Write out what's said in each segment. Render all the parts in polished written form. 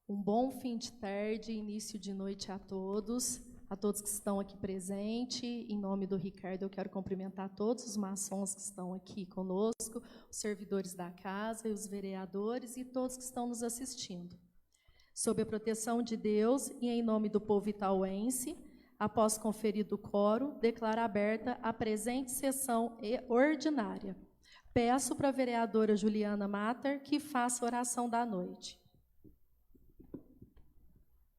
Um bom fim de tarde, início de noite a todos que estão aqui presentes. Em nome do Ricardo, eu quero cumprimentar todos os maçons que estão aqui conosco, os servidores da casa e os vereadores e todos que estão nos assistindo. Sob a proteção de Deus e em nome do povo itauense, após conferido o quórum, declaro aberta a presente sessão ordinária. Peço para a vereadora Juliana Matter que faça a oração da noite.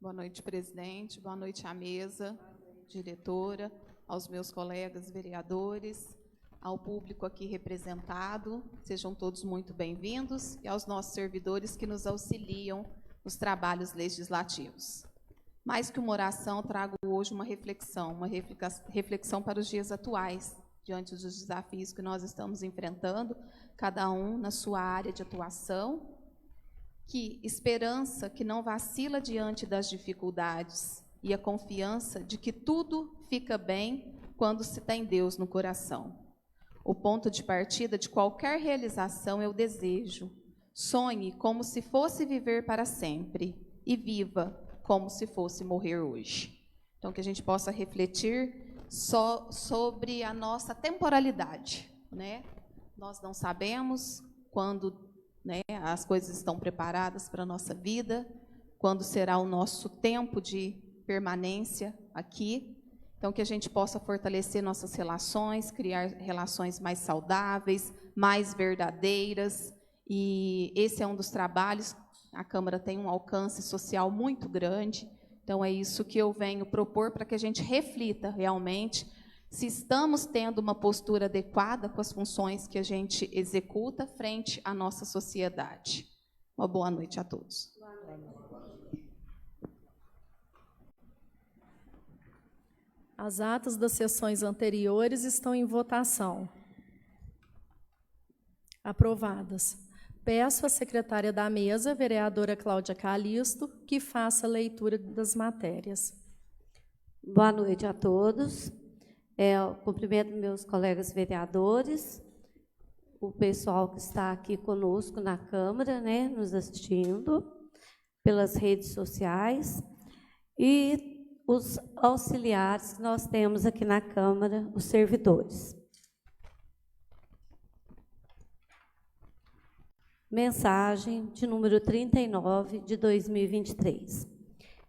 Boa noite, presidente. Boa noite à mesa, diretora, aos meus colegas vereadores, ao público aqui representado. Sejam todos muito bem-vindos e aos nossos servidores que nos auxiliam nos trabalhos legislativos. Mais que uma oração, trago hoje uma reflexão para os dias atuais, diante dos desafios que nós estamos enfrentando, cada um na sua área de atuação. Que esperança que não vacila diante das dificuldades e a confiança de que tudo fica bem quando se tem Deus no coração. O ponto de partida de qualquer realização é o desejo. Sonhe como se fosse viver para sempre e viva como se fosse morrer hoje. Então, que a gente possa refletir só sobre a nossa temporalidade, né? Nós não sabemos quando as coisas estão preparadas para a nossa vida, quando será o nosso tempo de permanência aqui. Então, que a gente possa fortalecer nossas relações, criar relações mais saudáveis, mais verdadeiras. E esse é um dos trabalhos. A Câmara tem um alcance social muito grande. Então, é isso que eu venho propor para que a gente reflita realmente se estamos tendo uma postura adequada com as funções que a gente executa frente à nossa sociedade. Uma boa noite a todos. As atas das sessões anteriores estão em votação. Aprovadas. Peço à secretária da mesa, vereadora Cláudia Calisto, que faça a leitura das matérias. Boa noite a todos. Cumprimento meus colegas vereadores, o pessoal que está aqui conosco na Câmara, nos assistindo, pelas redes sociais, e os auxiliares que nós temos aqui na Câmara, os servidores. Mensagem de número 39 de 2023.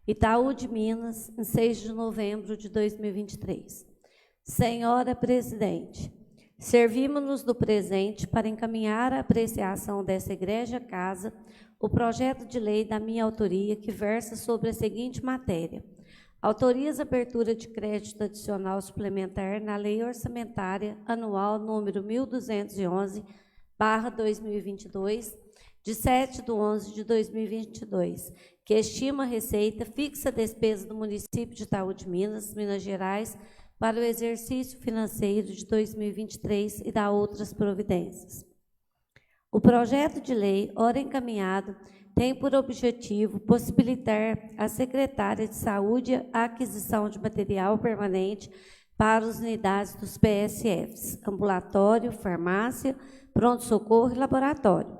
Itaú de Minas, em 6 de novembro de 2023. Senhora Presidente, servimos-nos do presente para encaminhar a apreciação dessa Igreja Casa o projeto de lei da minha autoria que versa sobre a seguinte matéria. Autoriza a abertura de crédito adicional suplementar na Lei Orçamentária Anual número 1211/2022, de 7/11/2022, que estima a receita fixa a despesa do município de Itaú de Minas, Minas Gerais, para o exercício financeiro de 2023 e dá outras providências. O projeto de lei, ora encaminhado, tem por objetivo possibilitar à secretária de Saúde a aquisição de material permanente para as unidades dos PSFs, ambulatório, farmácia, pronto-socorro e laboratório.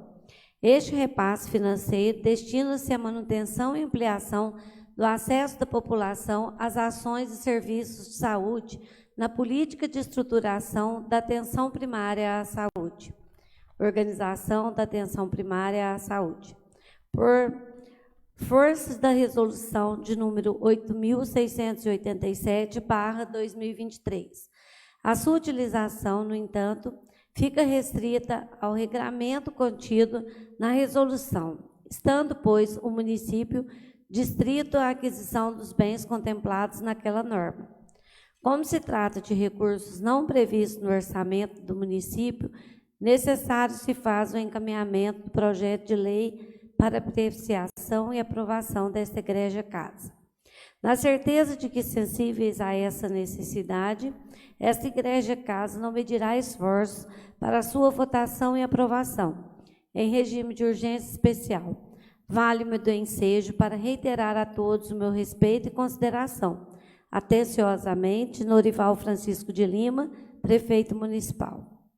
Este repasse financeiro destina-se à manutenção e ampliação do acesso da população às ações e serviços de saúde na política de estruturação da atenção primária à saúde, organização da atenção primária à saúde, por forças da resolução de número 8.687/2023. A sua utilização, no entanto, fica restrita ao regramento contido na resolução, estando, pois, o município distrito à aquisição dos bens contemplados naquela norma. Como se trata de recursos não previstos no orçamento do município, necessário se faz o encaminhamento do projeto de lei para apreciação e aprovação desta Igreja Casa. Na certeza de que, sensíveis a essa necessidade, esta Igreja Casa não medirá esforços para a sua votação e aprovação, em regime de urgência especial. Vale-me do ensejo para reiterar a todos o meu respeito e consideração. Atenciosamente, Norival Francisco de Lima, Prefeito Municipal.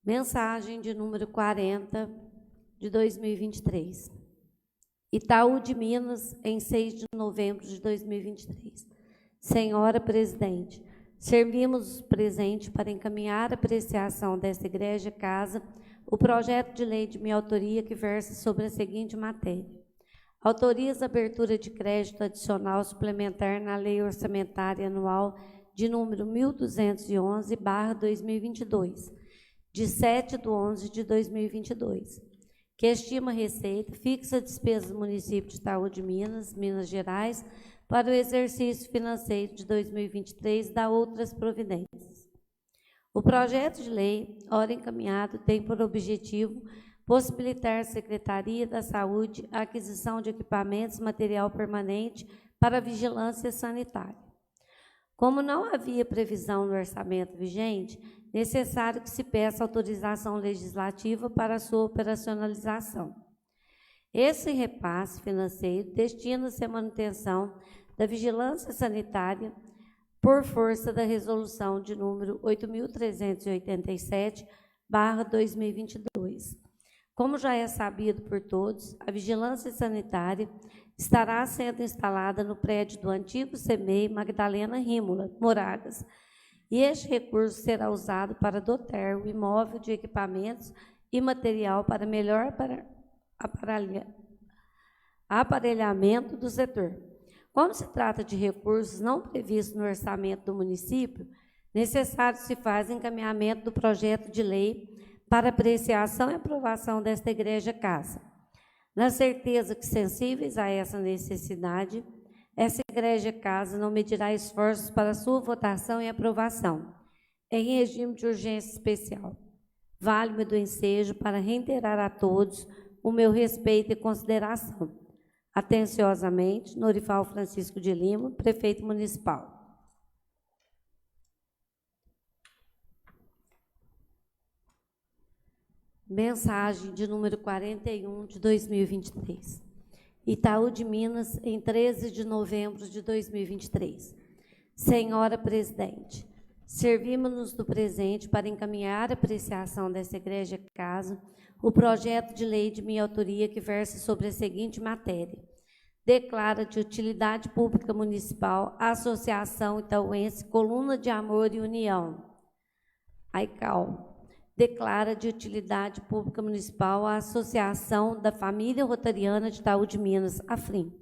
Mensagem de número 40 de 2023. Itaú de Minas, em 6 de novembro de 2023. Senhora Presidente, servimos presente para encaminhar a apreciação desta Igreja Casa o projeto de lei de minha autoria que versa sobre a seguinte matéria. Autoriza a abertura de crédito adicional suplementar na Lei Orçamentária Anual de número 1211/2022, de 7/11/2022, que estima receita, fixa despesas do município de Itaú de Minas, Minas Gerais, para o exercício financeiro de 2023 e dá outras providências. O projeto de lei, ora encaminhado, tem por objetivo possibilitar à Secretaria da Saúde a aquisição de equipamentos e material permanente para a vigilância sanitária. Como não havia previsão no orçamento vigente, necessário que se peça autorização legislativa para a sua operacionalização. Esse repasse financeiro destina-se à manutenção da vigilância sanitária por força da resolução de número 8.387/2022. Como já é sabido por todos, a vigilância sanitária estará sendo instalada no prédio do antigo CEMEI Magdalena Rímola, Moragas, e este recurso será usado para dotar o imóvel de equipamentos e material para melhor aparelhamento do setor. Como se trata de recursos não previstos no orçamento do município, necessário se faz encaminhamento do projeto de lei para apreciação e aprovação desta Igreja Casa. Na certeza que, sensíveis a essa necessidade, essa Igreja Casa não medirá esforços para sua votação e aprovação, em regime de urgência especial. Vale-me do ensejo para reiterar a todos o meu respeito e consideração. Atenciosamente, Norival Francisco de Lima, Prefeito Municipal. Mensagem de número 41 de 2023. Itaú de Minas, em 13 de novembro de 2023. Senhora Presidente, servimos-nos do presente para encaminhar a apreciação desta Igreja Casa o projeto de lei de minha autoria que versa sobre a seguinte matéria. Declara de utilidade pública municipal a Associação Itauense Coluna de Amor e União, AICAL. Declara de utilidade pública municipal a Associação da Família Rotariana de Itaú de Minas, AFRIM.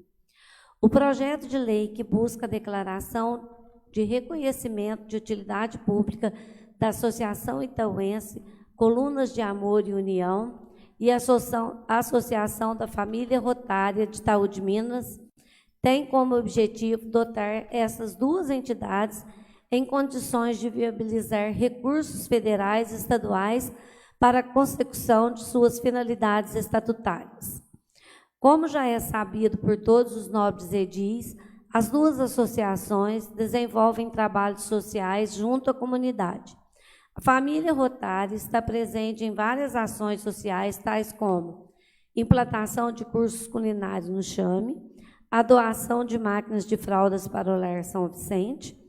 O projeto de lei que busca a declaração de reconhecimento de utilidade pública da Associação Itauense Colunas de Amor e União e a Associação da Família Rotária de Itaú de Minas tem como objetivo dotar essas duas entidades em condições de viabilizar recursos federais e estaduais para a consecução de suas finalidades estatutárias. Como já é sabido por todos os nobres edis, as duas associações desenvolvem trabalhos sociais junto à comunidade. A família Rotária está presente em várias ações sociais, tais como implantação de cursos culinários no Chame, a doação de máquinas de fraldas para o Lar São Vicente,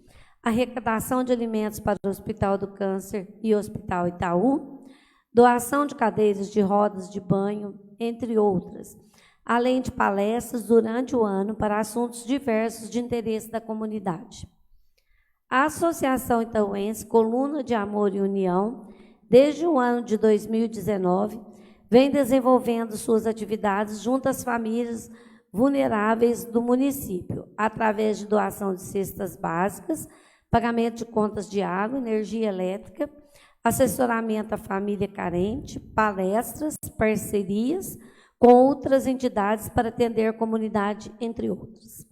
arrecadação de alimentos para o Hospital do Câncer e o Hospital Itaú, doação de cadeiras de rodas de banho, entre outras, além de palestras durante o ano para assuntos diversos de interesse da comunidade. A Associação Itauense Coluna de Amor e União, desde o ano de 2019, vem desenvolvendo suas atividades junto às famílias vulneráveis do município, através de doação de cestas básicas, pagamento de contas de água, energia elétrica, assessoramento à família carente, palestras, parcerias com outras entidades para atender a comunidade, entre outros.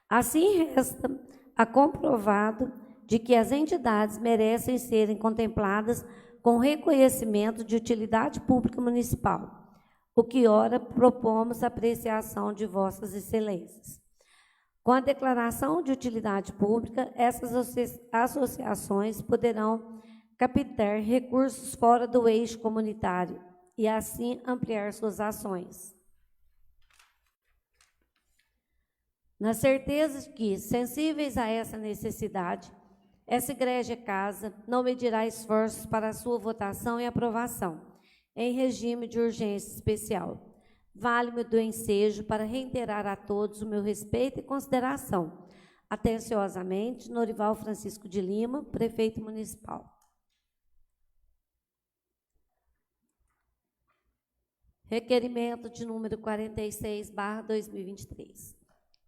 Assim, resta a comprovado de que as entidades merecem serem contempladas com reconhecimento de utilidade pública municipal, o que ora propomos a apreciação de vossas excelências. Com a declaração de utilidade pública, essas associações poderão captar recursos fora do eixo comunitário e, assim, ampliar suas ações. Na certeza de que, sensíveis a essa necessidade, essa Igreja Casa não medirá esforços para a sua votação e aprovação, em regime de urgência especial. Vale-me do ensejo para reiterar a todos o meu respeito e consideração. Atenciosamente, Norival Francisco de Lima, prefeito municipal. Requerimento de número 46/2023.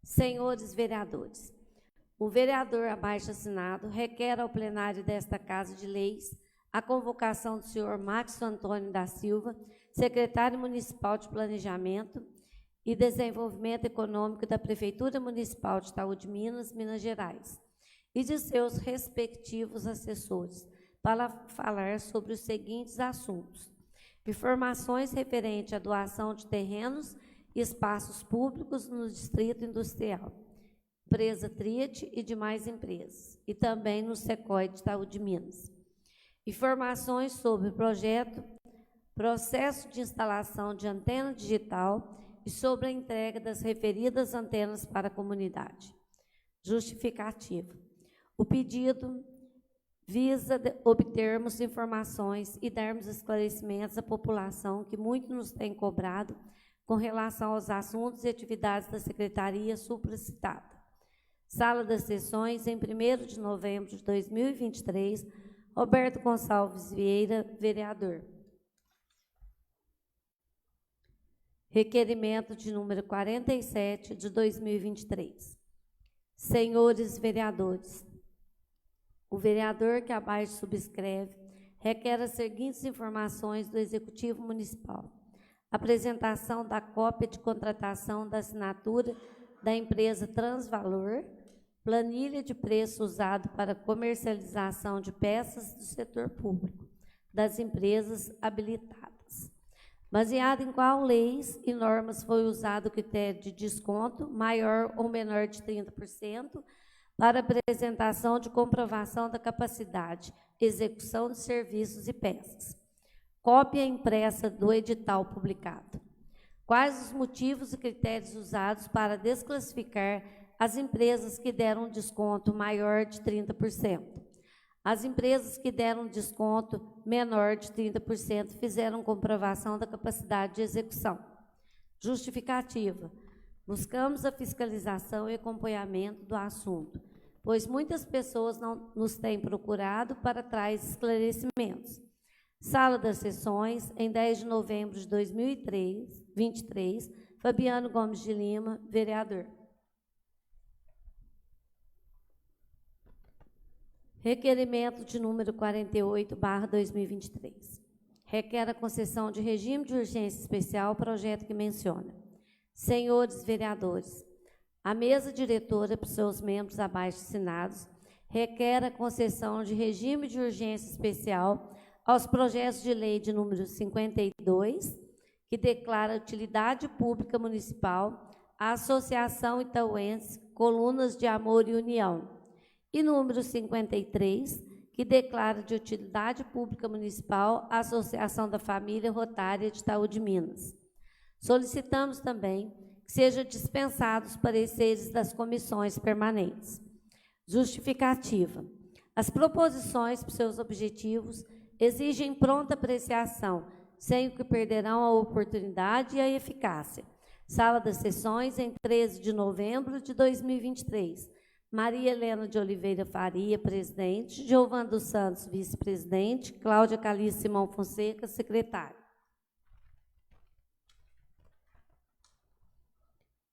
Senhores vereadores, o vereador abaixo assinado requer ao plenário desta Casa de Leis a convocação do senhor Max Antônio da Silva, secretário municipal de Planejamento e Desenvolvimento Econômico da Prefeitura Municipal de Itaú de Minas, Minas Gerais, e de seus respectivos assessores, para falar sobre os seguintes assuntos: informações referentes à doação de terrenos e espaços públicos no Distrito Industrial, empresa Triat e demais empresas, e também no SECOI de Itaú de Minas. Informações sobre o processo de instalação de antena digital e sobre a entrega das referidas antenas para a comunidade. Justificativa. O pedido visa obtermos informações e darmos esclarecimentos à população que muito nos tem cobrado com relação aos assuntos e atividades da Secretaria supracitada. Sala das Sessões, em 1º de novembro de 2023, Roberto Gonçalves Vieira, vereador. Requerimento de número 47 de 2023. Senhores vereadores, o vereador que abaixo subscreve requer as seguintes informações do Executivo Municipal: apresentação da cópia de contratação da assinatura da empresa Transvalor, planilha de preço usado para comercialização de peças do setor público, das empresas habilitadas. Baseado em qual leis e normas foi usado o critério de desconto maior ou menor de 30% para apresentação de comprovação da capacidade, execução de serviços e peças. Cópia impressa do edital publicado. Quais os motivos e critérios usados para desclassificar as empresas que deram desconto maior de 30%. As empresas que deram desconto menor de 30% fizeram comprovação da capacidade de execução. Justificativa. Buscamos a fiscalização e acompanhamento do assunto, pois muitas pessoas não nos têm procurado para tais esclarecimentos. Sala das Sessões, em 10 de novembro de 2023, Fabiano Gomes de Lima, vereador. Requerimento de número 48/2023. Requer a concessão de regime de urgência especial, projeto que menciona. Senhores vereadores, a mesa diretora, por seus membros abaixo assinados, requer a concessão de regime de urgência especial aos projetos de lei de número 52, que declara utilidade pública municipal a Associação Itauense Colunas de Amor e União, e número 53, que declara de utilidade pública municipal a Associação da Família Rotária de Itaú de Minas. Solicitamos também que sejam dispensados os pareceres das comissões permanentes. Justificativa. As proposições, por seus objetivos, exigem pronta apreciação, sem o que perderão a oportunidade e a eficácia. Sala das Sessões, em 13 de novembro de 2023. Maria Helena de Oliveira Faria, presidente. Giovana dos Santos, vice-presidente. Cláudia Calice Simão Fonseca, secretário.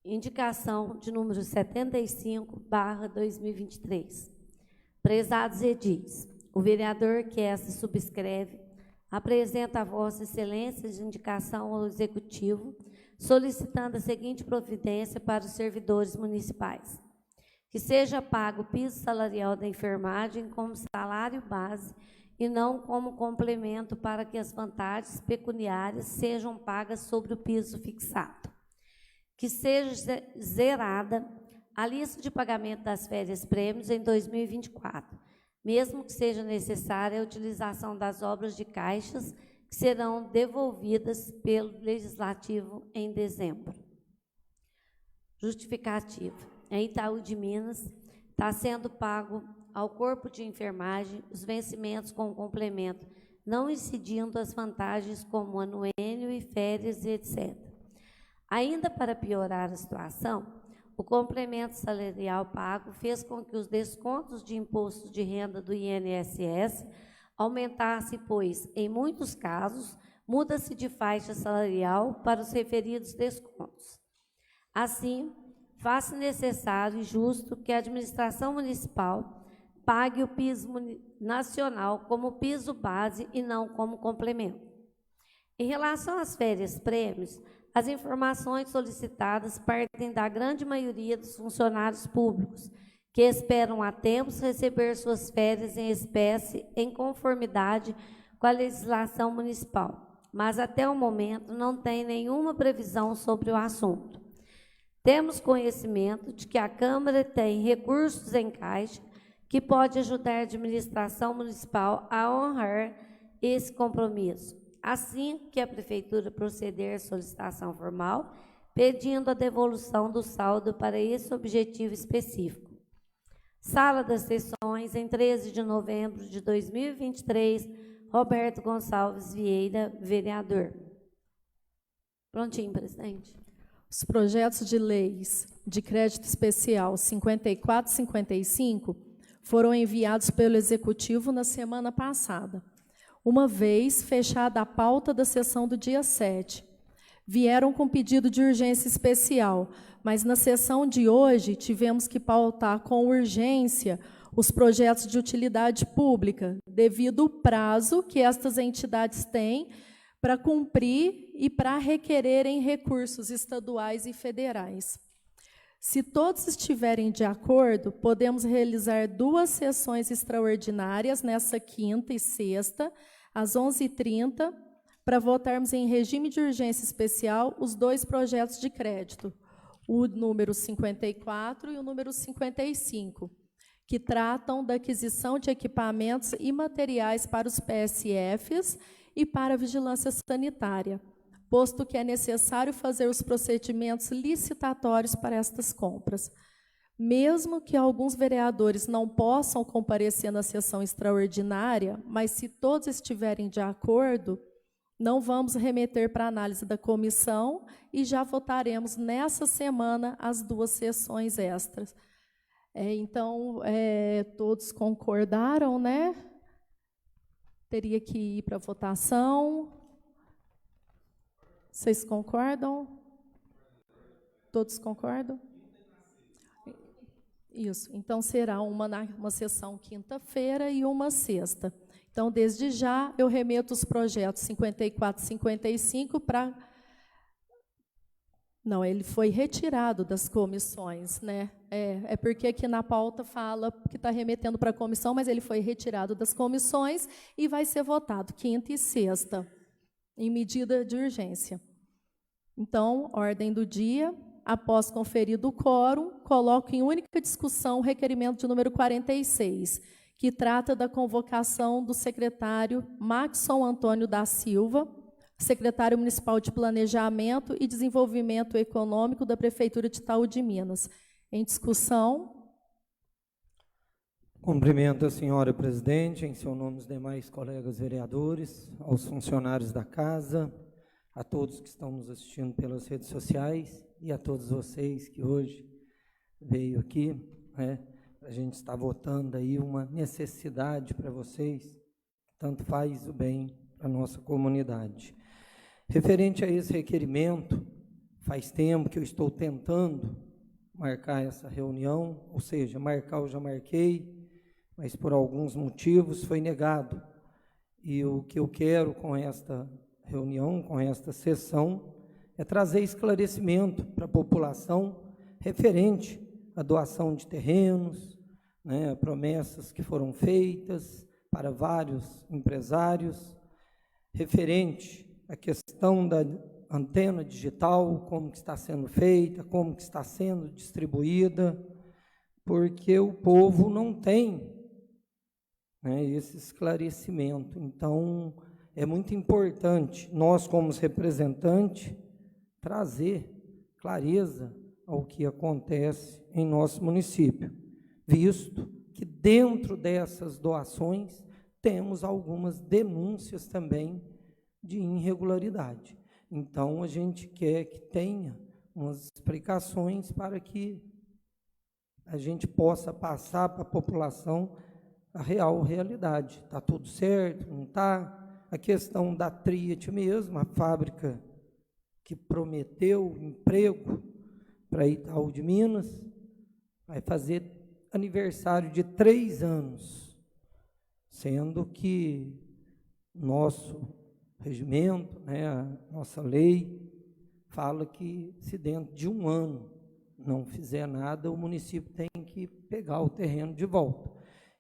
Indicação de número 75/2023. Prezados edis, o vereador que esta subscreve apresenta a Vossa Excelência de indicação ao Executivo, solicitando a seguinte providência para os servidores municipais: que seja pago o piso salarial da enfermagem como salário base e não como complemento, para que as vantagens pecuniárias sejam pagas sobre o piso fixado. Que seja zerada a lista de pagamento das férias-prêmios em 2024, mesmo que seja necessária a utilização das obras de caixas que serão devolvidas pelo Legislativo em dezembro. Justificativa. Em Itaú de Minas, está sendo pago ao Corpo de Enfermagem os vencimentos com o complemento não incidindo as vantagens como anuênio e férias, etc. Ainda para piorar a situação, o complemento salarial pago fez com que os descontos de imposto de renda do INSS aumentassem, pois, em muitos casos, muda-se de faixa salarial para os referidos descontos. Assim, faz-se necessário e justo que a administração municipal pague o piso nacional como piso base e não como complemento. Em relação às férias-prêmios, as informações solicitadas partem da grande maioria dos funcionários públicos, que esperam há tempos receber suas férias em espécie em conformidade com a legislação municipal, mas até o momento não tem nenhuma previsão sobre o assunto. Temos conhecimento de que a Câmara tem recursos em caixa que pode ajudar a administração municipal a honrar esse compromisso, assim que a Prefeitura proceder à solicitação formal, pedindo a devolução do saldo para esse objetivo específico. Sala das Sessões, em 13 de novembro de 2023, Roberto Gonçalves Vieira, vereador. Prontinho, presidente. Os projetos de leis de crédito especial 54 e 55 foram enviados pelo Executivo na semana passada. Uma vez fechada a pauta da sessão do dia 7, vieram com pedido de urgência especial, mas na sessão de hoje tivemos que pautar com urgência os projetos de utilidade pública, devido ao prazo que estas entidades têm para cumprir e para requererem recursos estaduais e federais. Se todos estiverem de acordo, podemos realizar 2 sessões extraordinárias nessa quinta e sexta, às 11h30, para votarmos em regime de urgência especial os 2 projetos de crédito, o número 54 e o número 55, que tratam da aquisição de equipamentos e materiais para os PSFs e para a vigilância sanitária, posto que é necessário fazer os procedimentos licitatórios para estas compras. Mesmo que alguns vereadores não possam comparecer na sessão extraordinária, mas se todos estiverem de acordo, não vamos remeter para análise da comissão e já votaremos nessa semana as 2 sessões extras. Então, todos concordaram, né? Teria que ir para votação. Vocês concordam? Todos concordam? Isso. Então, será uma sessão quinta-feira e uma sexta. Então, desde já, eu remeto os projetos 54 e 55 para... Não, ele foi retirado das comissões, né? É porque aqui na pauta fala que está remetendo para a comissão, mas ele foi retirado das comissões e vai ser votado quinta e sexta, em medida de urgência. Então, ordem do dia, após conferido o quórum, coloco em única discussão o requerimento de número 46, que trata da convocação do secretário Maxson Antônio da Silva, secretário municipal de Planejamento e Desenvolvimento Econômico da Prefeitura de Itaú de Minas. Em discussão. Cumprimento a senhora presidente, em seu nome os demais colegas vereadores, aos funcionários da casa, a todos que estão nos assistindo pelas redes sociais e a todos vocês que hoje veio aqui, a gente está votando aí uma necessidade para vocês, tanto faz o bem para a nossa comunidade. Referente a esse requerimento, faz tempo que eu estou tentando marcar essa reunião, ou seja, marcar eu já marquei, mas por alguns motivos foi negado. E o que eu quero com esta reunião, com esta sessão, é trazer esclarecimento para a população referente à doação de terrenos, promessas que foram feitas para vários empresários, referente à questão da antena digital, como que está sendo feita, como que está sendo distribuída, porque o povo não tem esse esclarecimento. Então, é muito importante nós, como representantes, trazer clareza ao que acontece em nosso município, visto que dentro dessas doações temos algumas denúncias também de irregularidade. Então, a gente quer que tenha umas explicações para que a gente possa passar para a população a real realidade. Está tudo certo? Não está? A questão da Triat mesmo, a fábrica que prometeu emprego para Itaú de Minas, vai fazer aniversário de 3 anos, sendo que nosso regimento, né, a nossa lei, fala que se dentro de 1 ano não fizer nada, o município tem que pegar o terreno de volta.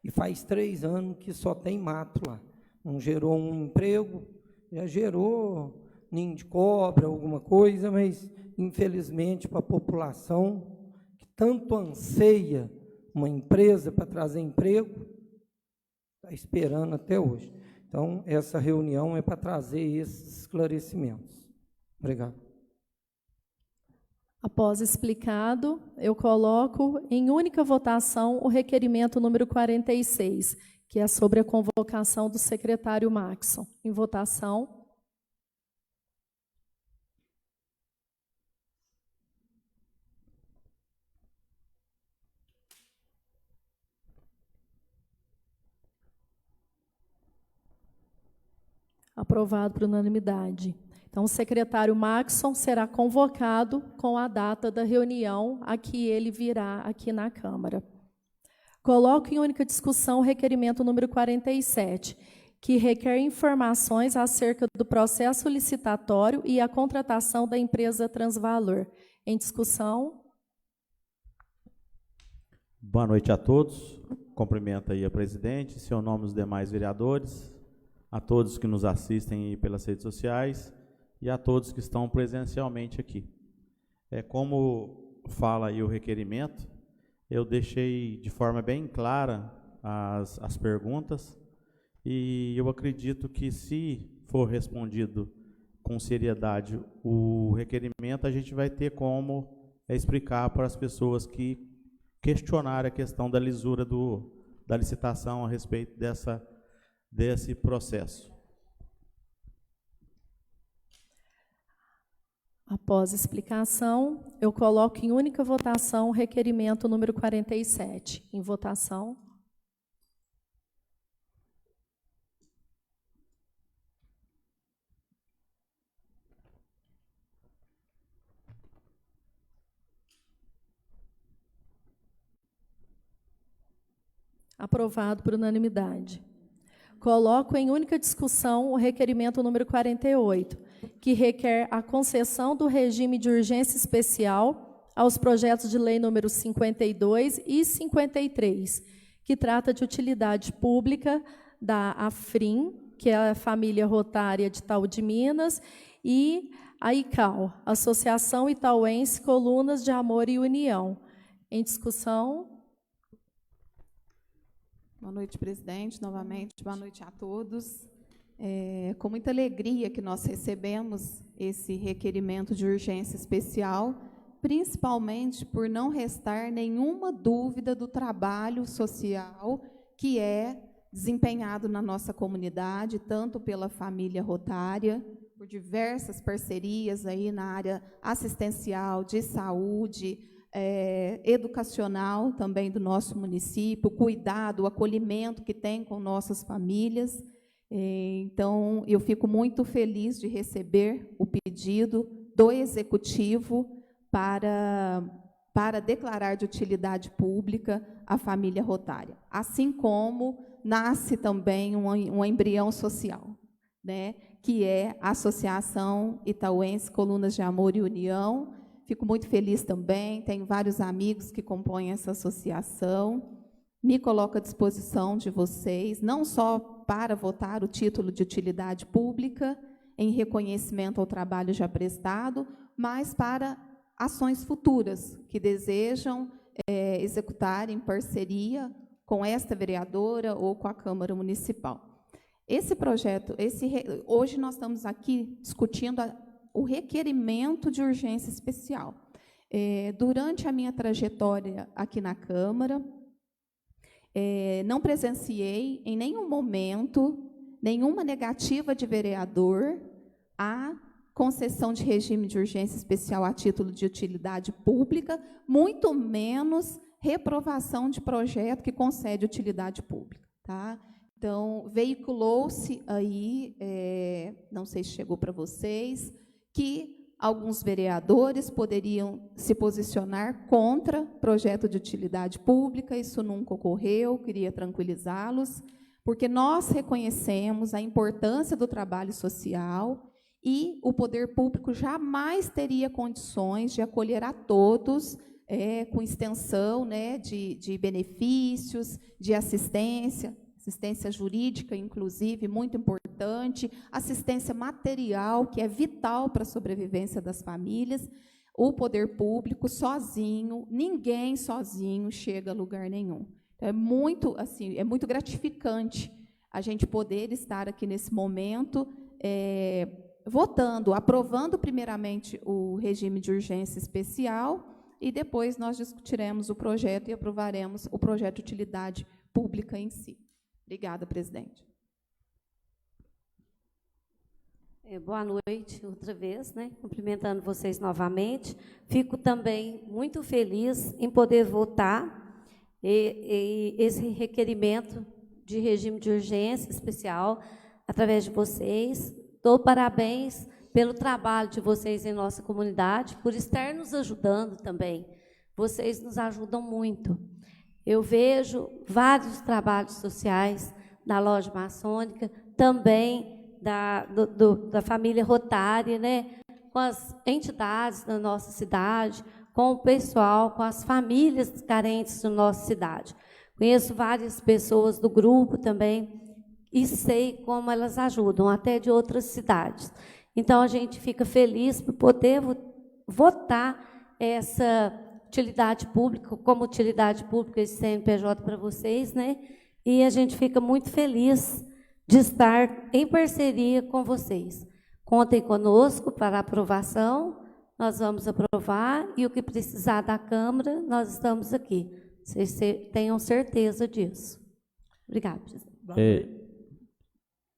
E faz 3 anos que só tem mato lá. Não gerou um emprego, já gerou ninho de cobra, alguma coisa, mas, infelizmente, para a população que tanto anseia uma empresa para trazer emprego, está esperando até hoje. Então, essa reunião é para trazer esses esclarecimentos. Obrigado. Após explicado, eu coloco em única votação o requerimento número 46, que é sobre a convocação do secretário Maxson. Em votação. Aprovado por unanimidade. Então, o secretário Maxson será convocado com a data da reunião a que ele virá aqui na Câmara. Coloco em única discussão o requerimento número 47, que requer informações acerca do processo licitatório e a contratação da empresa Transvalor. Em discussão. Boa noite a todos. Cumprimento aí a presidente, seu nome e os demais vereadores, a todos que nos assistem aí pelas redes sociais e a todos que estão presencialmente aqui. Como fala aí o requerimento, eu deixei de forma bem clara as perguntas e eu acredito que, se for respondido com seriedade o requerimento, a gente vai ter como explicar para as pessoas que questionarem a questão da lisura da licitação a respeito desse processo. Após explicação, eu coloco em única votação o requerimento número 47. Em votação. Aprovado por unanimidade. Coloco em única discussão o requerimento número 48, que requer a concessão do regime de urgência especial aos projetos de lei número 52 e 53, que trata de utilidade pública da AFRIM, que é a Família Rotária de Itaú de Minas, e a ICAL, Associação Itauense Colunas de Amor e União. Em discussão. Boa noite, presidente, novamente, boa noite a todos. Com muita alegria que nós recebemos esse requerimento de urgência especial, principalmente por não restar nenhuma dúvida do trabalho social que é desempenhado na nossa comunidade, tanto pela família rotária, por diversas parcerias aí na área assistencial, de saúde, educacional também do nosso município, o cuidado, o acolhimento que tem com nossas famílias. Então, eu fico muito feliz de receber o pedido do Executivo para declarar de utilidade pública a família rotária, assim como nasce também um embrião social, né, que é a Associação Itauense Colunas de Amor e União. Fico muito feliz também, tenho vários amigos que compõem essa associação. Me coloco à disposição de vocês, não só para votar o título de utilidade pública, em reconhecimento ao trabalho já prestado, mas para ações futuras que desejam executar em parceria com esta vereadora ou com a Câmara Municipal. Esse projeto, hoje nós estamos aqui discutindo o requerimento de urgência especial. Durante a minha trajetória aqui na Câmara, Não presenciei em nenhum momento nenhuma negativa de vereador à concessão de regime de urgência especial a título de utilidade pública, muito menos reprovação de projeto que concede utilidade pública. Tá? Então, veiculou-se aí, não sei se chegou para vocês, que alguns vereadores poderiam se posicionar contra projeto de utilidade pública. Isso nunca ocorreu, queria tranquilizá-los, porque nós reconhecemos a importância do trabalho social e o poder público jamais teria condições de acolher a todos com extensão, né, de benefícios, de assistência jurídica, inclusive, muito importante, assistência material, que é vital para a sobrevivência das famílias. O poder público sozinho, ninguém sozinho chega a lugar nenhum. Então, é muito gratificante a gente poder estar aqui nesse momento votando, aprovando primeiramente o regime de urgência especial e depois nós discutiremos o projeto e aprovaremos o projeto de utilidade pública em si. Obrigada, presidente. Boa noite outra vez, né? Cumprimentando vocês novamente. Fico também muito feliz em poder votar esse requerimento de regime de urgência especial através de vocês. Dou parabéns pelo trabalho de vocês em nossa comunidade, por estar nos ajudando também. Vocês nos ajudam muito. Eu vejo vários trabalhos sociais da loja maçônica, também da família Rotária, né, com as entidades da nossa cidade, com o pessoal, com as famílias carentes da nossa cidade. Conheço várias pessoas do grupo também e sei como elas ajudam, até de outras cidades. Então, a gente fica feliz por poder votar essa utilidade pública, como utilidade pública, esse CNPJ para vocês, né? E a gente fica muito feliz de estar em parceria com vocês. Contem conosco para aprovação, nós vamos aprovar, e o que precisar da Câmara, nós estamos aqui. Vocês tenham certeza disso. Obrigada, presidente.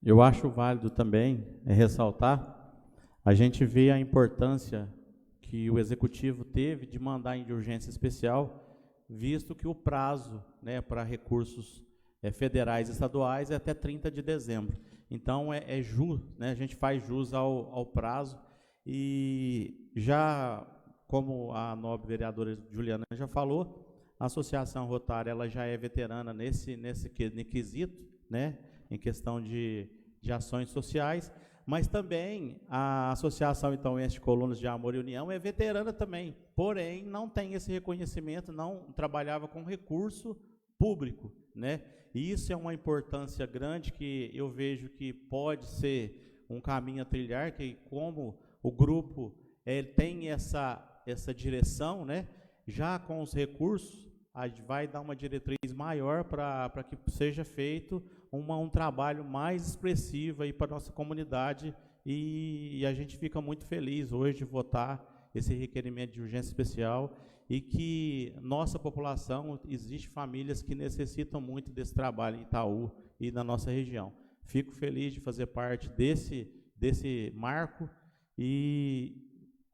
Eu acho válido também ressaltar, a gente vê a importância que o Executivo teve de mandar em urgência especial, visto que o prazo, né, para recursos federais e estaduais é até 30 de dezembro. Então, né, a gente faz jus ao prazo, e já, como a nobre vereadora Juliana já falou, a Associação Rotária ela já é veterana nesse quesito, né, em questão de ações sociais, mas também a Associação, então, Entre Colunas de Amor e União é veterana também, porém, não tem esse reconhecimento, não trabalhava com recurso público, né? E isso é uma importância grande que eu vejo que pode ser um caminho a trilhar, que como o grupo tem essa direção, né? Já com os recursos, a gente vai dar uma diretriz maior para que seja feito um trabalho mais expressivo aí para a nossa comunidade, e a gente fica muito feliz hoje de votar esse requerimento de urgência especial, e que nossa população, existe famílias que necessitam muito desse trabalho em Itaú e na nossa região. Fico feliz de fazer parte desse marco, e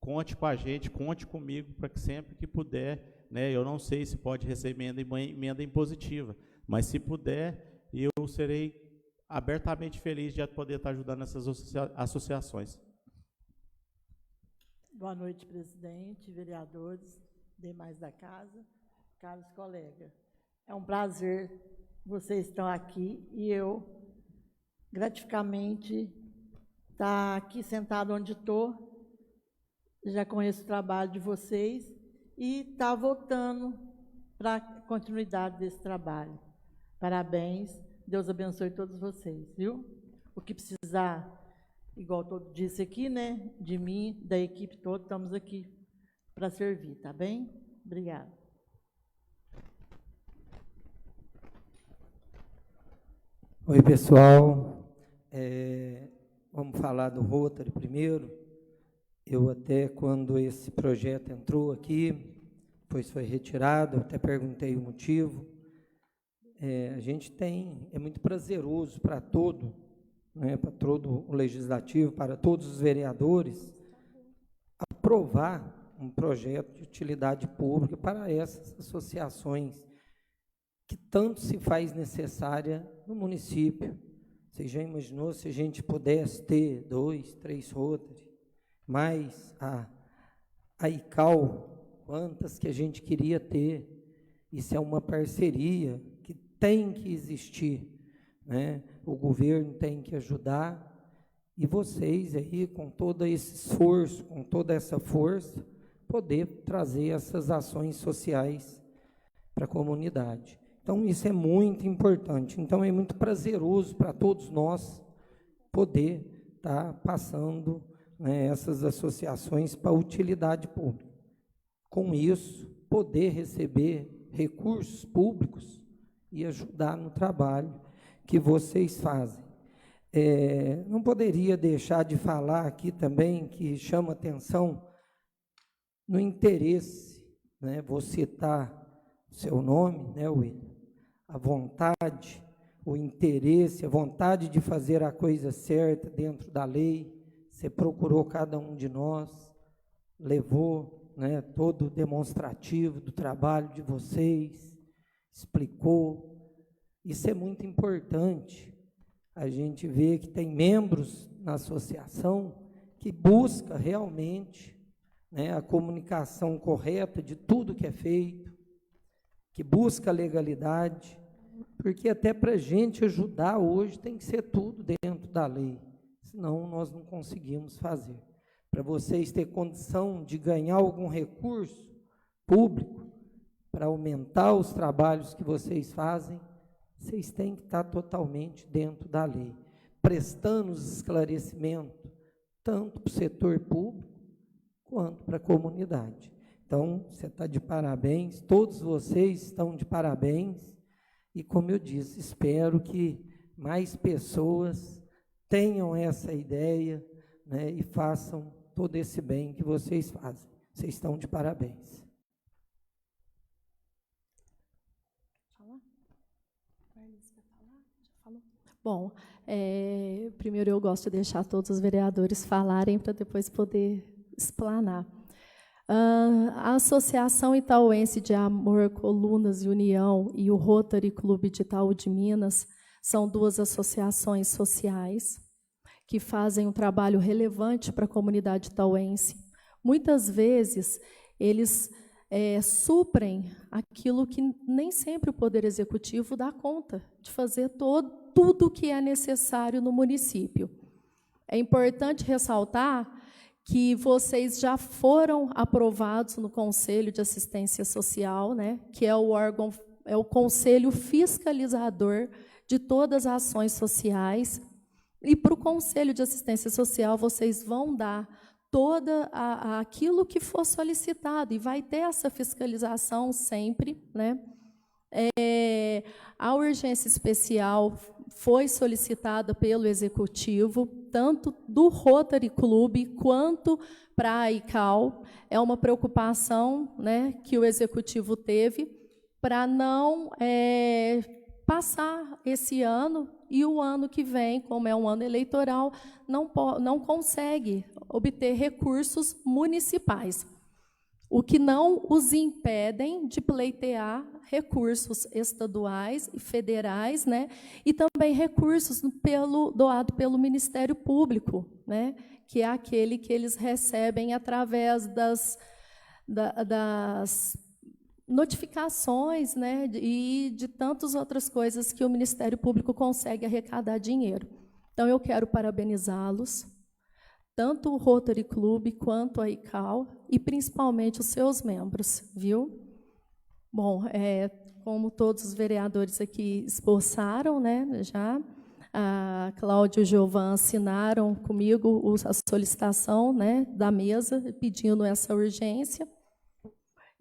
conte com a gente, conte comigo para que sempre que puder, né, eu não sei se pode receber emenda impositiva, mas se puder, eu serei abertamente feliz de poder estar ajudando essas associações. Boa noite, presidente, vereadores, demais da casa, caros colegas. É um prazer vocês estão aqui, e eu, gratificamente, estar aqui sentado onde estou, já conheço o trabalho de vocês, e estar votando para a continuidade desse trabalho. Parabéns, Deus abençoe todos vocês, viu? O que precisar, igual todo disse aqui, né, de mim, da equipe toda, estamos aqui para servir, tá bem? Obrigada. Oi, pessoal. Vamos falar do Rotary primeiro. Eu até, quando esse projeto entrou aqui, depois foi retirado, até perguntei o motivo. a gente é muito prazeroso para todo, né, para todo o legislativo, para todos os vereadores, aprovar um projeto de utilidade pública para essas associações que tanto se faz necessária no município. Você já imaginou se a gente pudesse ter 2, 3 Rotary, mais a ICAL, quantas que a gente queria ter? Isso é uma parceria que tem que existir, né? O governo tem que ajudar, e vocês aí, com todo esse esforço, com toda essa força, poder trazer essas ações sociais para a comunidade. Então, isso é muito importante. Então, é muito prazeroso para todos nós poder estar passando, né, essas associações para a utilidade pública. Com isso, poder receber recursos públicos e ajudar no trabalho que vocês fazem. Não poderia deixar de falar aqui também, que chama atenção, no interesse, né, vou citar o seu nome, né, William? A vontade, o interesse, a vontade de fazer a coisa certa dentro da lei. Você procurou cada um de nós, levou, né, todo o demonstrativo do trabalho de vocês, explicou. Isso é muito importante. A gente vê que tem membros na associação que busca realmente, né, a comunicação correta de tudo que é feito, que busca a legalidade, porque até para a gente ajudar hoje tem que ser tudo dentro da lei, senão nós não conseguimos fazer. Para vocês terem condição de ganhar algum recurso público para aumentar os trabalhos que vocês fazem, vocês têm que estar totalmente dentro da lei, prestando os esclarecimentos, tanto para o setor público, quanto para a comunidade. Então, você está de parabéns, todos vocês estão de parabéns, e como eu disse, espero que mais pessoas tenham essa ideia, né, e façam todo esse bem que vocês fazem. Vocês estão de parabéns. Bom, primeiro eu gosto de deixar todos os vereadores falarem para depois poder explanar. A Associação Itauense de Amor, Colunas e União e o Rotary Clube de Itaú de Minas são duas associações sociais que fazem um trabalho relevante para a comunidade itauense. Muitas vezes, eles suprem aquilo que nem sempre o Poder Executivo dá conta de fazer tudo o que é necessário no município. É importante ressaltar que vocês já foram aprovados no Conselho de Assistência Social, né, que é o órgão, é o conselho fiscalizador de todas as ações sociais, e para o Conselho de Assistência Social vocês vão dar toda aquilo que for solicitado, e vai ter essa fiscalização sempre, né? A urgência especial foi solicitada pelo Executivo, tanto do Rotary Clube quanto para a ICAL. É uma preocupação, né, que o Executivo teve para não passar esse ano, e o ano que vem, como é um ano eleitoral, não consegue obter recursos municipais, o que não os impedem de pleitear recursos estaduais e federais, né, e também recursos doado pelo Ministério Público, né, que é aquele que eles recebem através das notificações, né, e de tantas outras coisas que o Ministério Público consegue arrecadar dinheiro. Então, eu quero parabenizá-los, tanto o Rotary Clube quanto a ICAL, e principalmente os seus membros, viu? Bom, como todos os vereadores aqui esboçaram, né, já, a Cláudia e o Giovan assinaram comigo a solicitação, né, da mesa, pedindo essa urgência.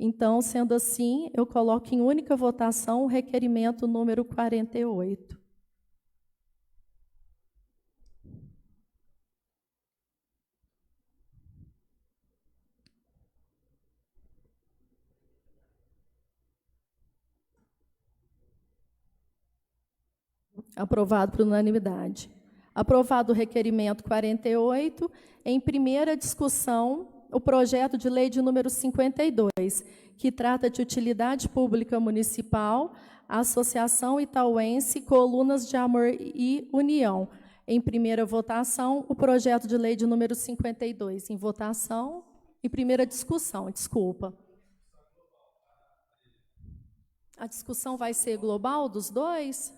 Então, sendo assim, eu coloco em única votação o requerimento número 48. Aprovado por unanimidade. Aprovado o requerimento 48. Em primeira discussão, o projeto de lei de número 52, que trata de utilidade pública municipal, Associação Itauense, Colunas de Amor e União. Em primeira votação, o projeto de lei de número 52. Em votação, em primeira discussão, desculpa. A discussão vai ser global dos dois?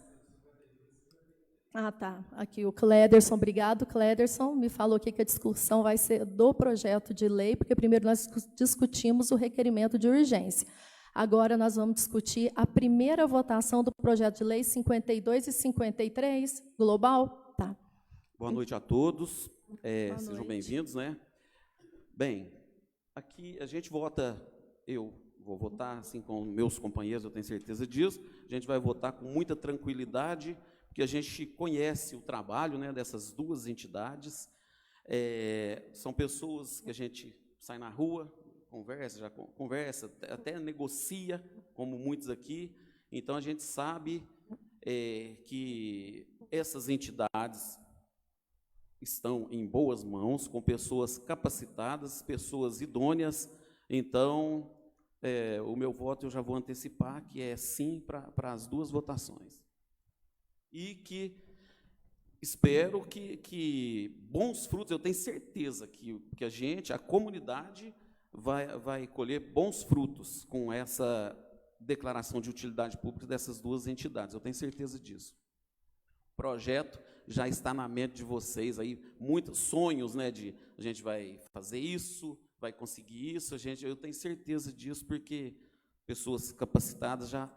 Ah, tá. Aqui o Cléderson, obrigado, Cléderson, me falou aqui que a discussão vai ser do projeto de lei, porque primeiro nós discutimos o requerimento de urgência. Agora nós vamos discutir a primeira votação do projeto de lei 52 e 53, global? Tá. Boa noite a todos, sejam noite. bem-vindos, né? Bem, aqui a gente vota, eu vou votar assim com meus companheiros, eu tenho certeza disso, a gente vai votar com muita tranquilidade, porque a gente conhece o trabalho, né, dessas duas entidades, são pessoas que a gente sai na rua, conversa, até negocia, como muitos aqui, então a gente sabe que essas entidades estão em boas mãos, com pessoas capacitadas, pessoas idôneas, então o meu voto eu já vou antecipar, que é sim para as duas votações. E que espero que bons frutos, eu tenho certeza que a comunidade vai colher bons frutos com essa declaração de utilidade pública dessas duas entidades, eu tenho certeza disso. O projeto já está na mente de vocês, aí, muitos sonhos, né, de a gente vai fazer isso, vai conseguir isso, eu tenho certeza disso, porque pessoas capacitadas já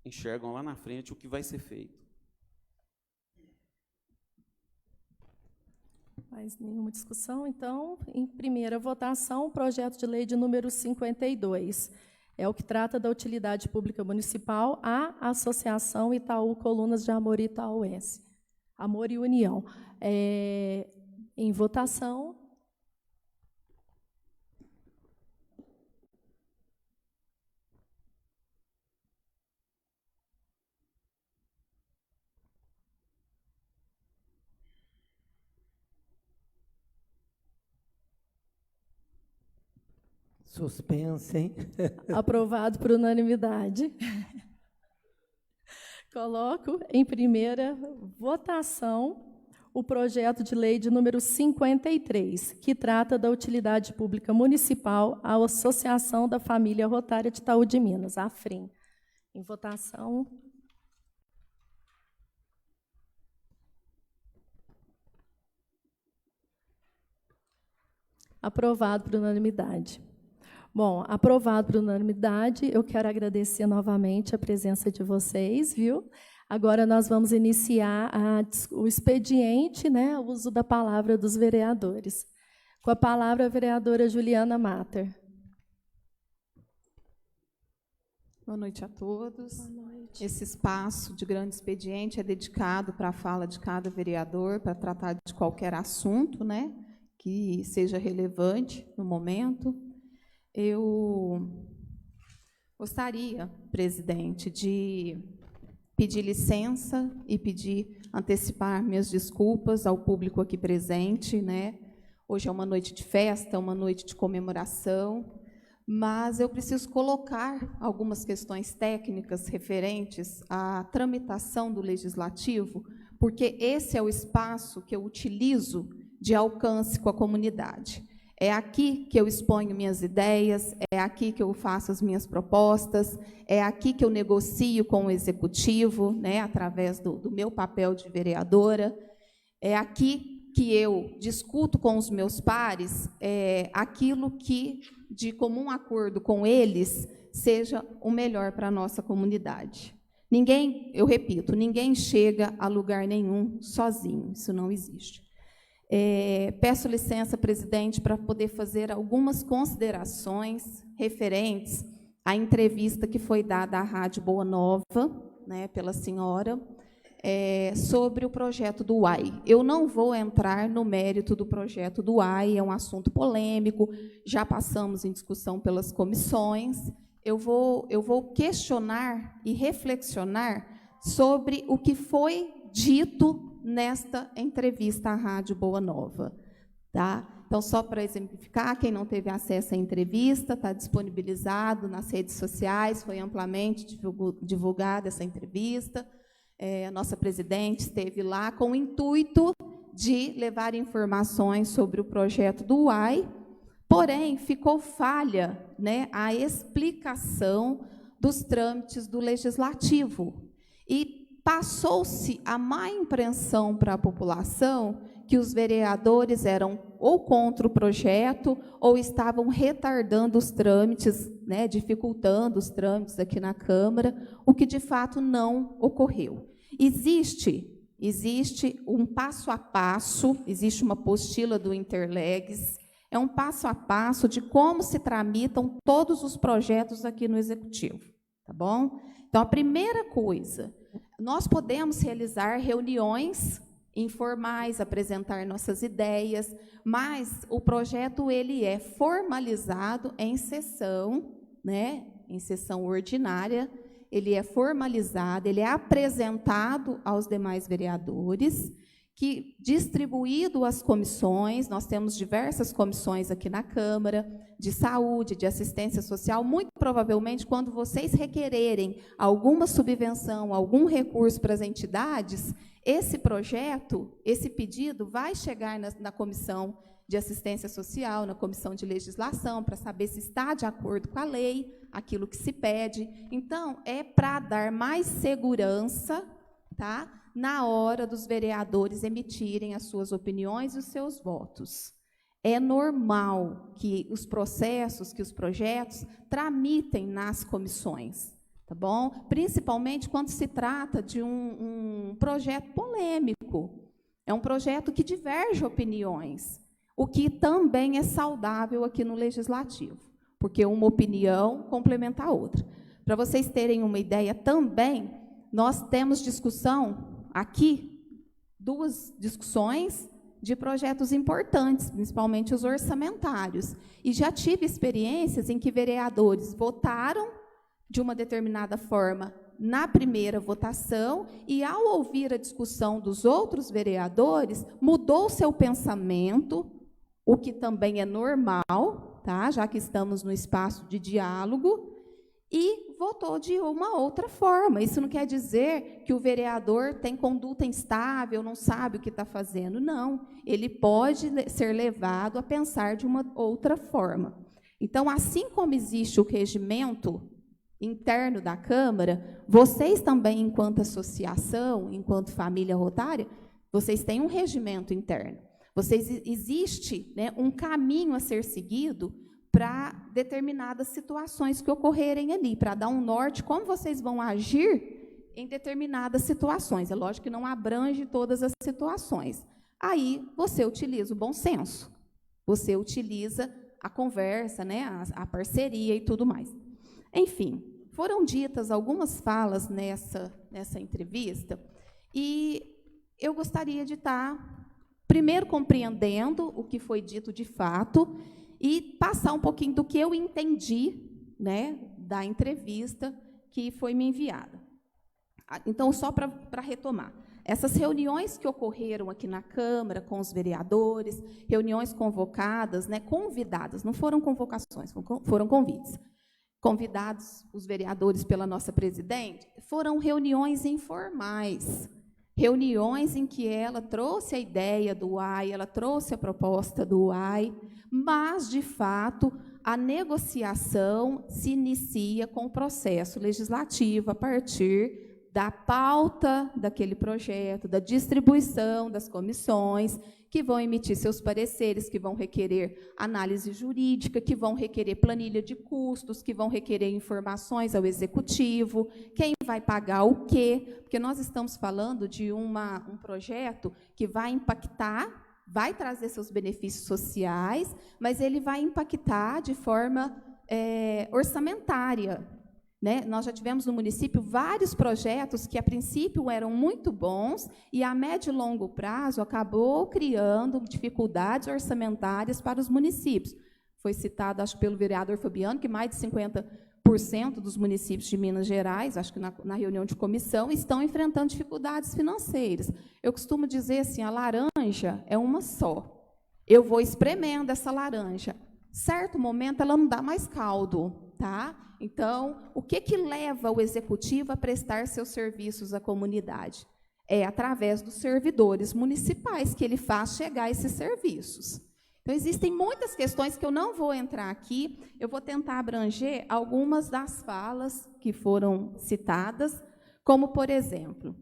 enxergam lá na frente o que vai ser feito. Mais nenhuma discussão, então, em primeira votação, o projeto de lei de número 52. É o que trata da utilidade pública municipal à Associação Itaú Colunas de Amor e Itauense. Amor e União. Em votação. Suspense, hein? Aprovado por unanimidade. Coloco em primeira votação o projeto de lei de número 53, que trata da utilidade pública municipal à Associação da Família Rotária de Itaú de Minas, a AFRIM. Em votação. Aprovado por unanimidade. Bom, aprovado por unanimidade, eu quero agradecer novamente a presença de vocês, viu? Agora nós vamos iniciar o expediente, né, o uso da palavra dos vereadores. Com a palavra, a vereadora Juliana Matter. Boa noite a todos. Boa noite. Esse espaço de grande expediente é dedicado para a fala de cada vereador, para tratar de qualquer assunto, né, que seja relevante no momento. Eu gostaria, presidente, de pedir licença e antecipar minhas desculpas ao público aqui presente, né? Hoje é uma noite de festa, uma noite de comemoração, mas eu preciso colocar algumas questões técnicas referentes à tramitação do Legislativo, porque esse é o espaço que eu utilizo de alcance com a comunidade. É aqui que eu exponho minhas ideias, é aqui que eu faço as minhas propostas, é aqui que eu negocio com o Executivo, né, através do meu papel de vereadora, é aqui que eu discuto com os meus pares aquilo que, de comum acordo com eles, seja o melhor para a nossa comunidade. Ninguém, eu repito, ninguém chega a lugar nenhum sozinho, isso não existe. Peço licença, presidente, para poder fazer algumas considerações referentes à entrevista que foi dada à Rádio Boa Nova, né, pela senhora, sobre o projeto do UAI. Eu não vou entrar no mérito do projeto do UAI, é um assunto polêmico, já passamos em discussão pelas comissões. Eu vou questionar e reflexionar sobre o que foi dito nesta entrevista à Rádio Boa Nova. Tá? Então, só para exemplificar, quem não teve acesso à entrevista, está disponibilizado nas redes sociais, foi amplamente divulgada essa entrevista. A nossa presidente esteve lá com o intuito de levar informações sobre o projeto do UAI, porém, ficou falha, né, a explicação dos trâmites do Legislativo. E passou-se a má impressão para a população que os vereadores eram ou contra o projeto ou estavam retardando os trâmites, né, dificultando os trâmites aqui na Câmara, o que de fato não ocorreu. Existe um passo a passo, existe uma apostila do Interlegs, é um passo a passo de como se tramitam todos os projetos aqui no Executivo, tá bom? Então, a primeira coisa, nós podemos realizar reuniões informais, apresentar nossas ideias, mas o projeto ele é formalizado em sessão, né, em sessão ordinária, ele é formalizado, ele é apresentado aos demais vereadores, que, distribuído às comissões, nós temos diversas comissões aqui na Câmara, de saúde, de assistência social, muito provavelmente, quando vocês requererem alguma subvenção, algum recurso para as entidades, esse projeto, esse pedido, vai chegar na comissão de assistência social, na comissão de legislação, para saber se está de acordo com a lei, aquilo que se pede. Então, é para dar mais segurança, tá, na hora dos vereadores emitirem as suas opiniões e os seus votos. É normal que os processos, que os projetos tramitem nas comissões, tá bom? Principalmente quando se trata de um projeto polêmico. É um projeto que diverge opiniões, o que também é saudável aqui no Legislativo, porque uma opinião complementa a outra. Para vocês terem uma ideia também, nós temos discussão aqui, 2 discussões de projetos importantes, principalmente os orçamentários. E já tive experiências em que vereadores votaram de uma determinada forma na primeira votação e, ao ouvir a discussão dos outros vereadores, mudou seu pensamento, o que também é normal, tá? Já que estamos no espaço de diálogo, e votou de uma outra forma. Isso não quer dizer que o vereador tem conduta instável, não sabe o que está fazendo. Não, ele pode ser levado a pensar de uma outra forma. Então, assim como existe o regimento interno da Câmara, vocês também, enquanto associação, enquanto família rotária, vocês têm um regimento interno. Existe, né, um caminho a ser seguido para determinadas situações que ocorrerem ali, para dar um norte, como vocês vão agir em determinadas situações. É lógico que não abrange todas as situações. Aí, você utiliza o bom senso, você utiliza a conversa, né, a parceria e tudo mais. Enfim, foram ditas algumas falas nessa entrevista, e eu gostaria de estar, primeiro, compreendendo o que foi dito de fato, e passar um pouquinho do que eu entendi, né, da entrevista que foi me enviada. Então, só para retomar, essas reuniões que ocorreram aqui na Câmara com os vereadores, reuniões convocadas, né, convidadas, não foram convocações, foram convites. Convidados os vereadores pela nossa presidente, foram reuniões informais, reuniões em que ela trouxe a ideia do UAI, ela trouxe a proposta do UAI, mas, de fato, a negociação se inicia com o processo legislativo a partir da pauta daquele projeto, da distribuição das comissões, que vão emitir seus pareceres, que vão requerer análise jurídica, que vão requerer planilha de custos, que vão requerer informações ao Executivo, quem vai pagar o quê, porque nós estamos falando de um projeto que vai impactar, vai trazer seus benefícios sociais, mas ele vai impactar de forma orçamentária. Né? Nós já tivemos no município vários projetos que, a princípio, eram muito bons e, a médio e longo prazo, acabou criando dificuldades orçamentárias para os municípios. Foi citado, acho, pelo vereador Fabiano, que mais de 50 dos municípios de Minas Gerais, acho que na reunião de comissão, estão enfrentando dificuldades financeiras. Eu costumo dizer assim, a laranja é uma só. Eu vou espremendo essa laranja. Certo momento, ela não dá mais caldo, tá? Então, o que leva o executivo a prestar seus serviços à comunidade? É através dos servidores municipais que ele faz chegar esses serviços. Então, existem muitas questões que eu não vou entrar aqui, eu vou tentar abranger algumas das falas que foram citadas, como, por exemplo,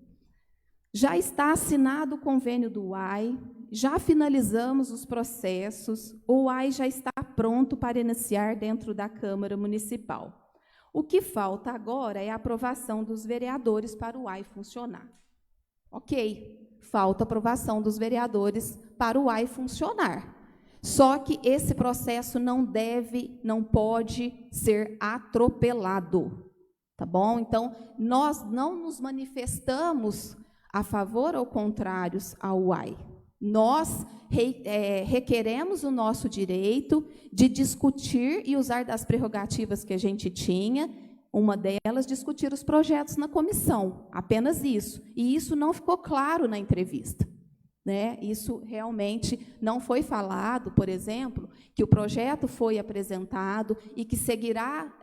já está assinado o convênio do UAI, já finalizamos os processos, o UAI já está pronto para iniciar dentro da Câmara Municipal. O que falta agora é a aprovação dos vereadores para o UAI funcionar. Ok, falta a aprovação dos vereadores para o UAI funcionar. Só que esse processo não pode ser atropelado, tá bom? Então, nós não nos manifestamos a favor ou contrários ao UAI. Nós requeremos o nosso direito de discutir e usar das prerrogativas que a gente tinha, uma delas, discutir os projetos na comissão, apenas isso. E isso não ficou claro na entrevista. Né? Isso realmente não foi falado, por exemplo, que o projeto foi apresentado e que seguirá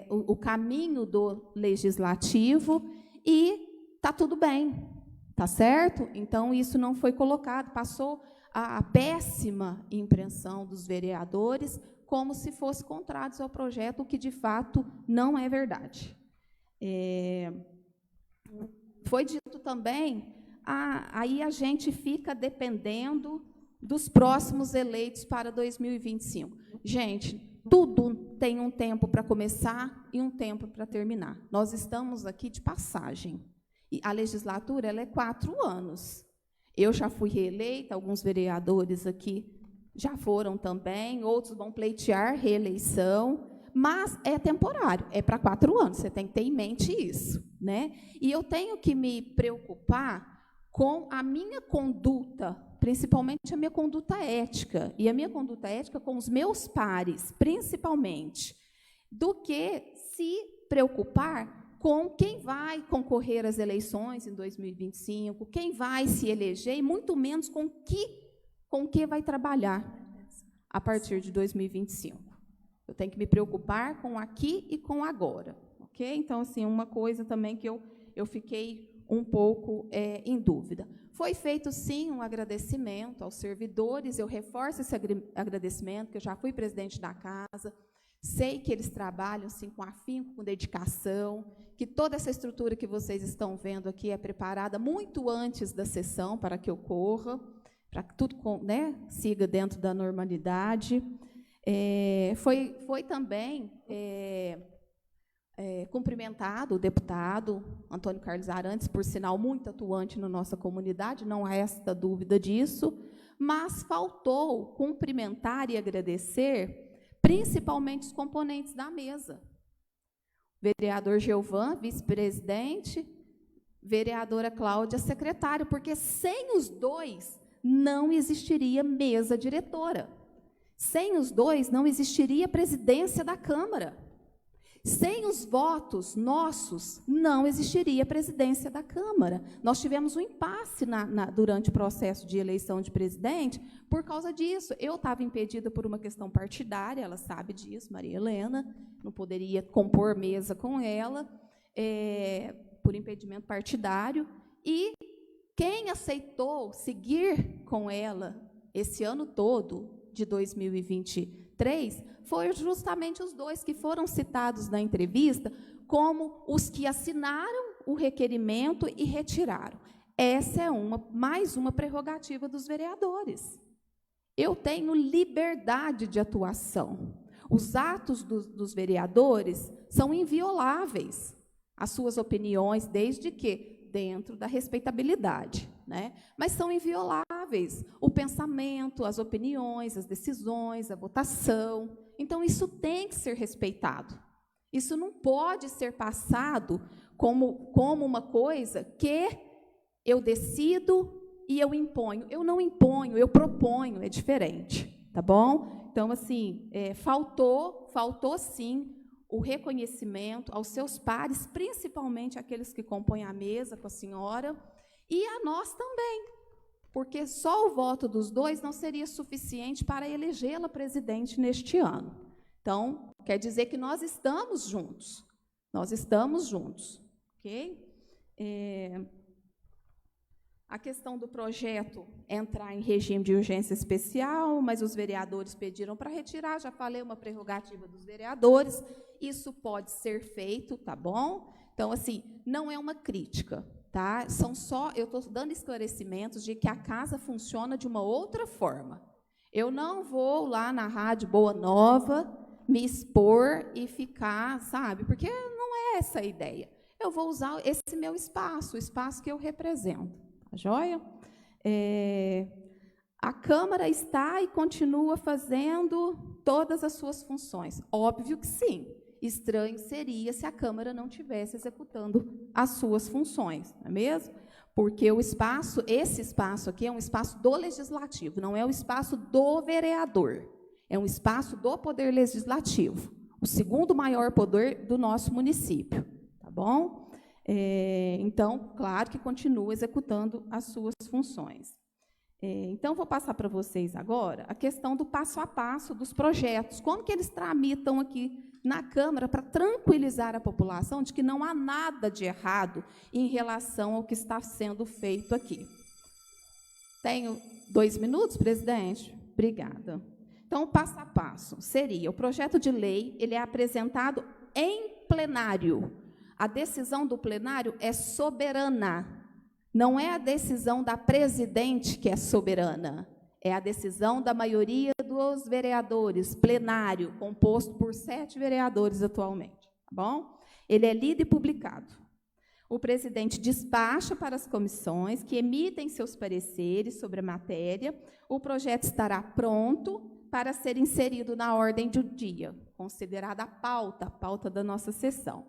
o caminho do legislativo e está tudo bem, tá certo? Então, isso não foi colocado, passou a péssima impressão dos vereadores como se fosse contrários ao projeto, o que, de fato, não é verdade. Foi dito também... aí a gente fica dependendo dos próximos eleitos para 2025. Gente, tudo tem um tempo para começar e um tempo para terminar. Nós estamos aqui de passagem. E a legislatura ela é 4 anos. Eu já fui reeleita, alguns vereadores aqui já foram também, outros vão pleitear reeleição, mas é temporário, é para 4 anos, você tem que ter em mente isso, né? E eu tenho que me preocupar com a minha conduta, principalmente a minha conduta ética, e a minha conduta ética com os meus pares, principalmente, do que se preocupar com quem vai concorrer às eleições em 2025, quem vai se eleger, e muito menos com que vai trabalhar a partir de 2025. Eu tenho que me preocupar com aqui e com agora, ok? Então, assim, uma coisa também que eu fiquei um pouco em dúvida. Foi feito, sim, um agradecimento aos servidores, eu reforço esse agradecimento, que eu já fui presidente da casa, sei que eles trabalham, sim, com afinco, com dedicação, que toda essa estrutura que vocês estão vendo aqui é preparada muito antes da sessão para que ocorra, para que tudo, né, siga dentro da normalidade. Foi também... cumprimentado o deputado Antônio Carlos Arantes, por sinal muito atuante na nossa comunidade, não há esta dúvida disso, mas faltou cumprimentar e agradecer principalmente os componentes da mesa. Vereador Geovan, vice-presidente, vereadora Cláudia, secretário, porque sem os dois não existiria mesa diretora. Sem os dois não existiria presidência da Câmara. Sem os votos nossos, não existiria presidência da Câmara. Nós tivemos um impasse durante o processo de eleição de presidente por causa disso. Eu estava impedida por uma questão partidária, ela sabe disso, Maria Helena, não poderia compor mesa com ela, por impedimento partidário, e quem aceitou seguir com ela esse ano todo, de 2023, foram justamente os dois que foram citados na entrevista como os que assinaram o requerimento e retiraram. Essa é mais uma prerrogativa dos vereadores. Eu tenho liberdade de atuação. Os atos dos vereadores são invioláveis. As suas opiniões, desde que dentro da respeitabilidade, né? Mas são invioláveis. O pensamento, as opiniões, as decisões, a votação. Então, isso tem que ser respeitado. Isso não pode ser passado como uma coisa que eu decido e eu imponho. Eu não imponho, eu proponho, é diferente, tá bom? Então, assim, faltou sim o reconhecimento aos seus pares, principalmente aqueles que compõem a mesa com a senhora, e a nós também, porque só o voto dos dois não seria suficiente para elegê-la presidente neste ano. Então, quer dizer que nós estamos juntos. Nós estamos juntos, ok? A questão do projeto entrar em regime de urgência especial, mas os vereadores pediram para retirar, já falei, uma prerrogativa dos vereadores, isso pode ser feito, tá bom? Então, assim, não é uma crítica, tá? Eu estou dando esclarecimentos de que a casa funciona de uma outra forma. Eu não vou lá na Rádio Boa Nova me expor e ficar, sabe? Porque não é essa a ideia. Eu vou usar esse meu espaço, o espaço que eu represento. Tá joia? A Câmara está e continua fazendo todas as suas funções. Óbvio que sim. Estranho seria se a Câmara não estivesse executando as suas funções, não é mesmo? Porque esse espaço aqui é um espaço do Legislativo, não é o espaço do vereador. É um espaço do Poder Legislativo, o segundo maior poder do nosso município, tá bom? Então, claro que continua executando as suas funções. Então, vou passar para vocês agora a questão do passo a passo dos projetos. Como que eles tramitam aqui na Câmara para tranquilizar a população de que não há nada de errado em relação ao que está sendo feito aqui. Tenho 2 minutos, presidente? Obrigada. Então, o passo a passo seria, o projeto de lei, ele é apresentado em plenário. A decisão do plenário é soberana. Não é a decisão da presidente que é soberana. É a decisão da maioria dos vereadores, plenário, composto por 7 vereadores atualmente. Tá bom? Ele é lido e publicado. O presidente despacha para as comissões que emitem seus pareceres sobre a matéria. O projeto estará pronto para ser inserido na ordem do dia, considerada a pauta da nossa sessão.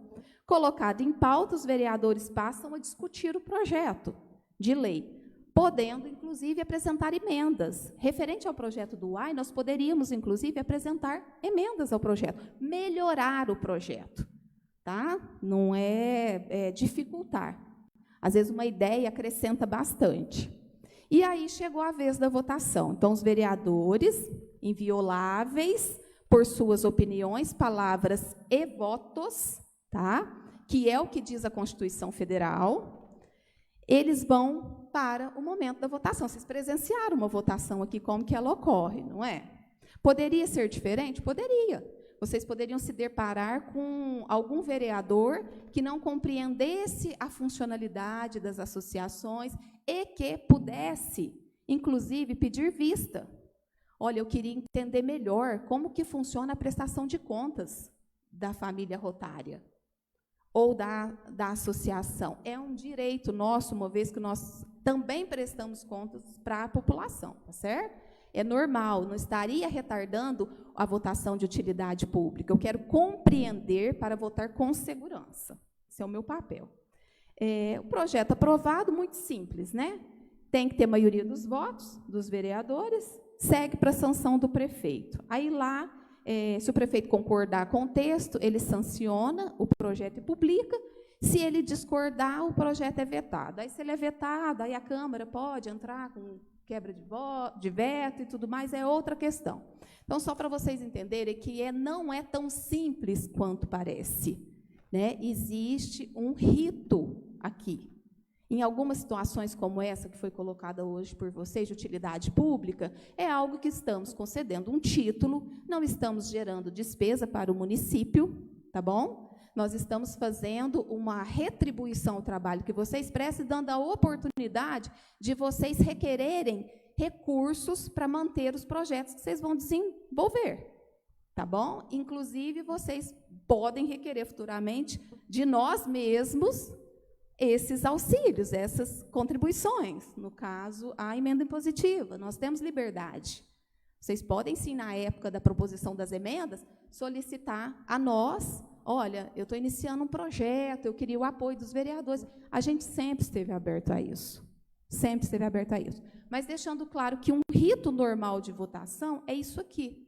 Colocado em pauta, os vereadores passam a discutir o projeto de lei, podendo, inclusive, apresentar emendas. Referente ao projeto do UAI, nós poderíamos, inclusive, apresentar emendas ao projeto, melhorar o projeto, tá? Não é dificultar. Às vezes, uma ideia acrescenta bastante. E aí chegou a vez da votação. Então, os vereadores, invioláveis por suas opiniões, palavras e votos, tá? Que é o que diz a Constituição Federal, eles vão para o momento da votação. Vocês presenciaram uma votação aqui, como que ela ocorre, não é? Poderia ser diferente? Poderia. Vocês poderiam se deparar com algum vereador que não compreendesse a funcionalidade das associações e que pudesse, inclusive, pedir vista. Olha, eu queria entender melhor como que funciona a prestação de contas da família rotária ou da associação. É um direito nosso, uma vez que nós também prestamos contas para a população, tá certo? É normal, não estaria retardando a votação de utilidade pública. Eu quero compreender para votar com segurança. Esse é o meu papel. O projeto aprovado, muito simples, né? Tem que ter maioria dos votos dos vereadores, segue para a sanção do prefeito. Aí lá, se o prefeito concordar com o texto, ele sanciona o projeto e publica. Se ele discordar, o projeto é vetado. Aí, se ele é vetado, aí a Câmara pode entrar com quebra de veto e tudo mais, é outra questão. Então, só para vocês entenderem que não é tão simples quanto parece, né? Existe um rito aqui. Em algumas situações como essa que foi colocada hoje por vocês, de utilidade pública, é algo que estamos concedendo um título, não estamos gerando despesa para o município, tá bom? Nós estamos fazendo uma retribuição ao trabalho que vocês prestam, dando a oportunidade de vocês requererem recursos para manter os projetos que vocês vão desenvolver, tá bom? Inclusive, vocês podem requerer futuramente de nós mesmos esses auxílios, essas contribuições, no caso, a emenda impositiva. Nós temos liberdade. Vocês podem, sim, na época da proposição das emendas, solicitar a nós, olha, eu estou iniciando um projeto, eu queria o apoio dos vereadores. A gente sempre esteve aberto a isso. Sempre esteve aberto a isso. Mas deixando claro que um rito normal de votação é isso aqui.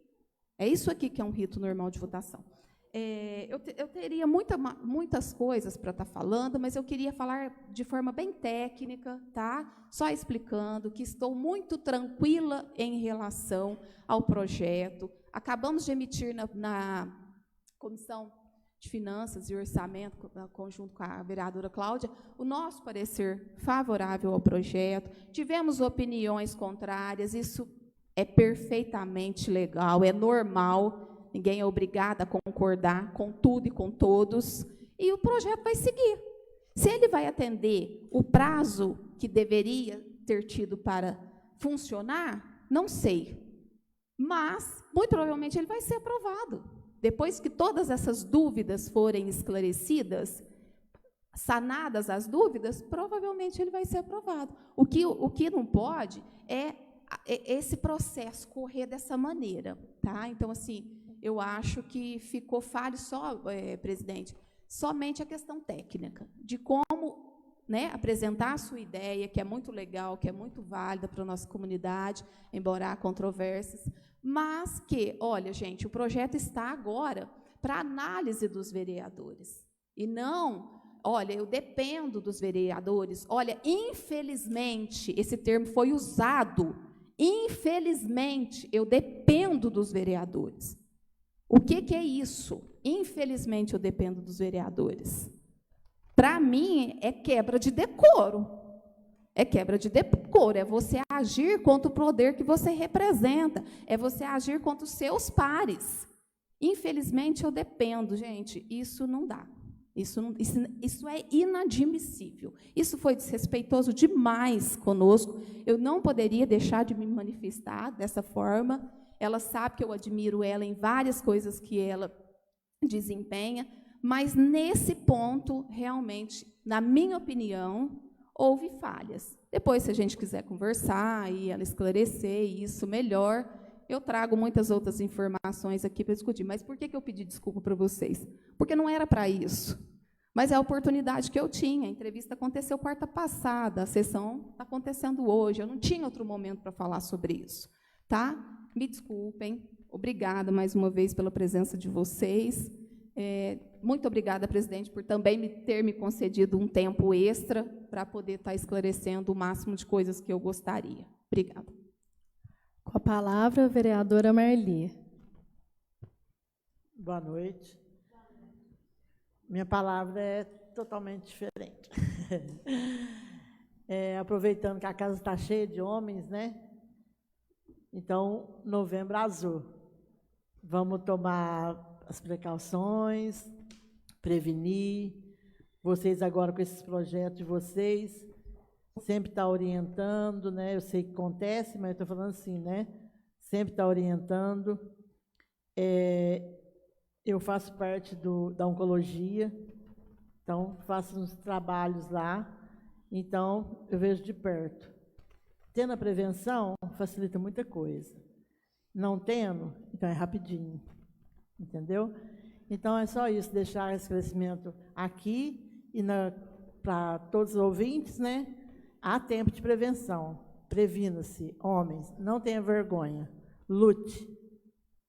É isso aqui que é um rito normal de votação. eu teria muitas coisas para estar falando, mas eu queria falar de forma bem técnica, tá? Só explicando que estou muito tranquila em relação ao projeto. Acabamos de emitir na Comissão de Finanças e Orçamento, conjunto com a vereadora Cláudia, o nosso parecer favorável ao projeto. Tivemos opiniões contrárias, isso é perfeitamente legal, é normal. Ninguém é obrigado a concordar com tudo e com todos, e o projeto vai seguir. Se ele vai atender o prazo que deveria ter tido para funcionar, não sei. Mas, muito provavelmente, ele vai ser aprovado. Depois que todas essas dúvidas forem esclarecidas, sanadas as dúvidas, provavelmente ele vai ser aprovado. O que não pode é esse processo correr dessa maneira, tá? Então, assim, eu acho que ficou falho só, presidente, somente a questão técnica, de como, né, apresentar a sua ideia, que é muito legal, que é muito válida para a nossa comunidade, embora há controvérsias, mas que, olha, gente, o projeto está agora para análise dos vereadores, e não, olha, eu dependo dos vereadores, olha, infelizmente, esse termo foi usado, infelizmente, eu dependo dos vereadores. O que é isso? Infelizmente, eu dependo dos vereadores. Para mim, é quebra de decoro. É quebra de decoro, é você agir contra o poder que você representa, é você agir contra os seus pares. Infelizmente, eu dependo, gente, isso não dá. Isso é inadmissível. Isso foi desrespeitoso demais conosco. Eu não poderia deixar de me manifestar dessa forma. Ela sabe que eu admiro ela em várias coisas que ela desempenha, mas nesse ponto, realmente, na minha opinião, houve falhas. Depois, se a gente quiser conversar e ela esclarecer isso melhor, eu trago muitas outras informações aqui para discutir. Mas por que eu pedi desculpa para vocês? Porque não era para isso. Mas é a oportunidade que eu tinha. A entrevista aconteceu quarta passada, a sessão está acontecendo hoje. Eu não tinha outro momento para falar sobre isso. Tá? Me desculpem, obrigada mais uma vez pela presença de vocês. Muito obrigada, presidente, por também ter me concedido um tempo extra para poder estar esclarecendo o máximo de coisas que eu gostaria. Obrigada. Com a palavra, a vereadora Marli. Boa noite. Minha palavra é totalmente diferente. Aproveitando que a casa está cheia de homens, né? Então, Novembro Azul. Vamos tomar as precauções, prevenir. Vocês agora com esses projetos de vocês, sempre está orientando, né? Eu sei que acontece, mas eu estou falando assim, né? Sempre está orientando. Eu faço parte da oncologia, então faço uns trabalhos lá, então eu vejo de perto. Tendo a prevenção, facilita muita coisa. Não tendo, então é rapidinho. Entendeu? Então, é só isso, deixar esse esclarecimento aqui e para todos os ouvintes, né? Há tempo de prevenção. Previna-se, homens, não tenha vergonha. Lute.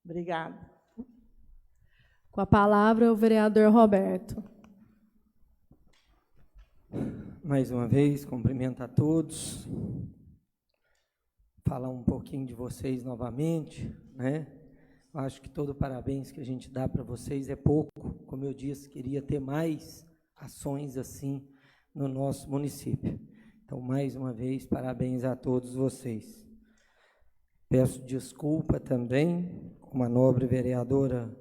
Obrigada. Com a palavra, o vereador Roberto. Mais uma vez, cumprimento a todos. Falar um pouquinho de vocês novamente, né? Acho que todo parabéns que a gente dá para vocês é pouco. Como eu disse, queria ter mais ações assim no nosso município. Então, mais uma vez, parabéns a todos vocês. Peço desculpa também, como a nobre vereadora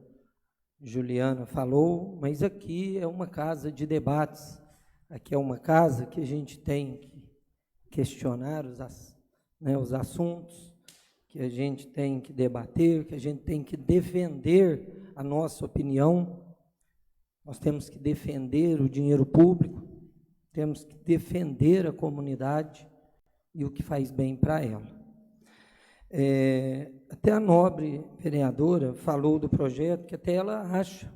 Juliana falou, mas aqui é uma casa de debates. Aqui é uma casa que a gente tem que questionar os assuntos, que a gente tem que debater, que a gente tem que defender a nossa opinião. Nós temos que defender o dinheiro público, temos que defender a comunidade e o que faz bem para ela. Até a nobre vereadora falou do projeto que até ela acha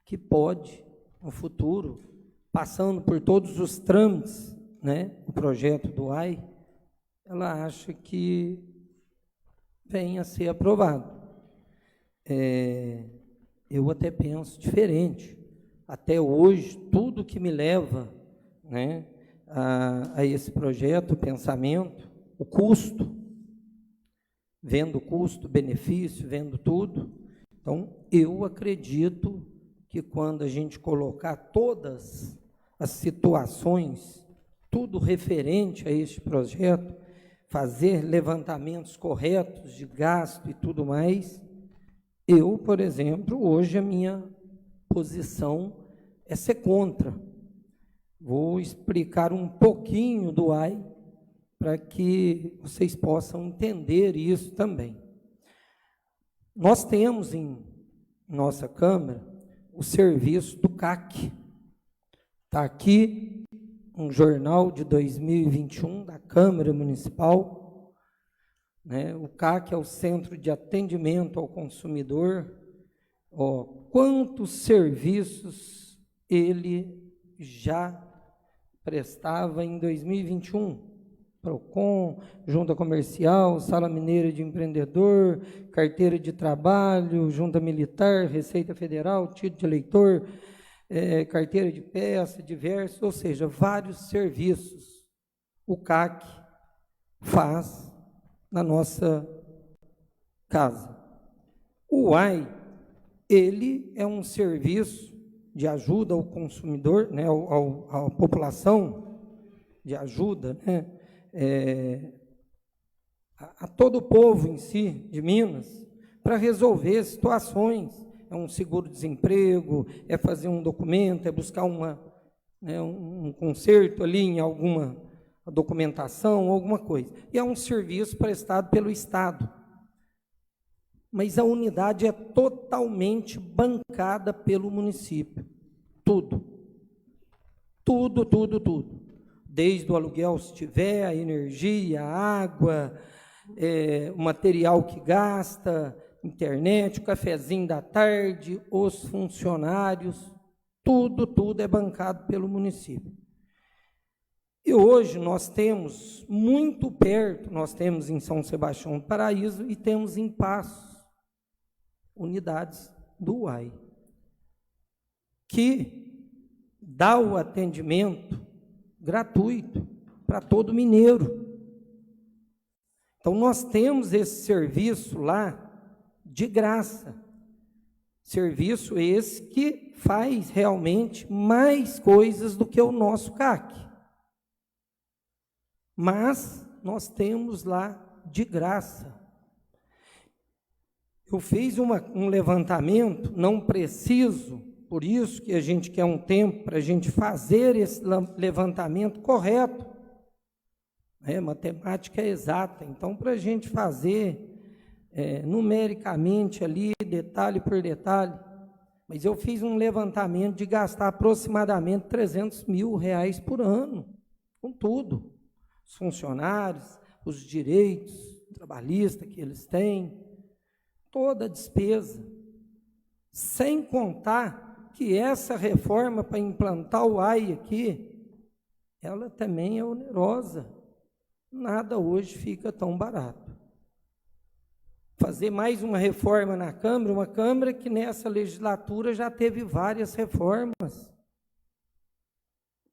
que pode, no futuro, passando por todos os trâmites, né, o projeto do AI, ela acha que venha a ser aprovado. eu até penso diferente. Até hoje, tudo que me leva, né, a esse projeto, o pensamento, o custo, vendo o custo, benefício, vendo tudo. Então, eu acredito que quando a gente colocar todas as situações, tudo referente a este projeto, fazer levantamentos corretos de gasto e tudo mais, eu, por exemplo, hoje a minha posição é ser contra. Vou explicar um pouquinho do AI para que vocês possam entender isso também. Nós temos em nossa Câmara o serviço do CAC. Está aqui um jornal de 2021 da Câmara Municipal, né? O CAC é o Centro de Atendimento ao Consumidor. Quantos serviços ele já prestava em 2021? PROCON, Junta Comercial, Sala Mineira de Empreendedor, Carteira de Trabalho, Junta Militar, Receita Federal, Título de Eleitor, Carteira de Peça, diversos, ou seja, vários serviços o CAC faz na nossa casa. O AI, ele é um serviço de ajuda ao consumidor, né, à população, de ajuda, né, a todo o povo em si, de Minas, para resolver situações. É um seguro-desemprego, é fazer um documento, é buscar um conserto ali em alguma documentação, alguma coisa. E é um serviço prestado pelo Estado. Mas a unidade é totalmente bancada pelo município. Tudo. Tudo, tudo, tudo. Desde o aluguel, se tiver, a energia, a água, o material que gasta, internet, o cafezinho da tarde, os funcionários, tudo é bancado pelo município. E hoje nós temos, muito perto, nós temos em São Sebastião do Paraíso e temos em Passos, unidades do UAI, que dá o atendimento gratuito para todo mineiro. Então, nós temos esse serviço lá de graça. Serviço esse que faz realmente mais coisas do que o nosso CAC. Mas nós temos lá de graça. Eu fiz um levantamento, não preciso, por isso que a gente quer um tempo para a gente fazer esse levantamento correto. Matemática é exata, então para a gente fazer numericamente ali, detalhe por detalhe, mas eu fiz um levantamento de gastar aproximadamente R$300 mil por ano, com tudo, os funcionários, os direitos trabalhistas que eles têm, toda a despesa, sem contar que essa reforma para implantar o AI aqui, ela também é onerosa, nada hoje fica tão barato. Fazer mais uma reforma na Câmara, uma Câmara que nessa legislatura já teve várias reformas.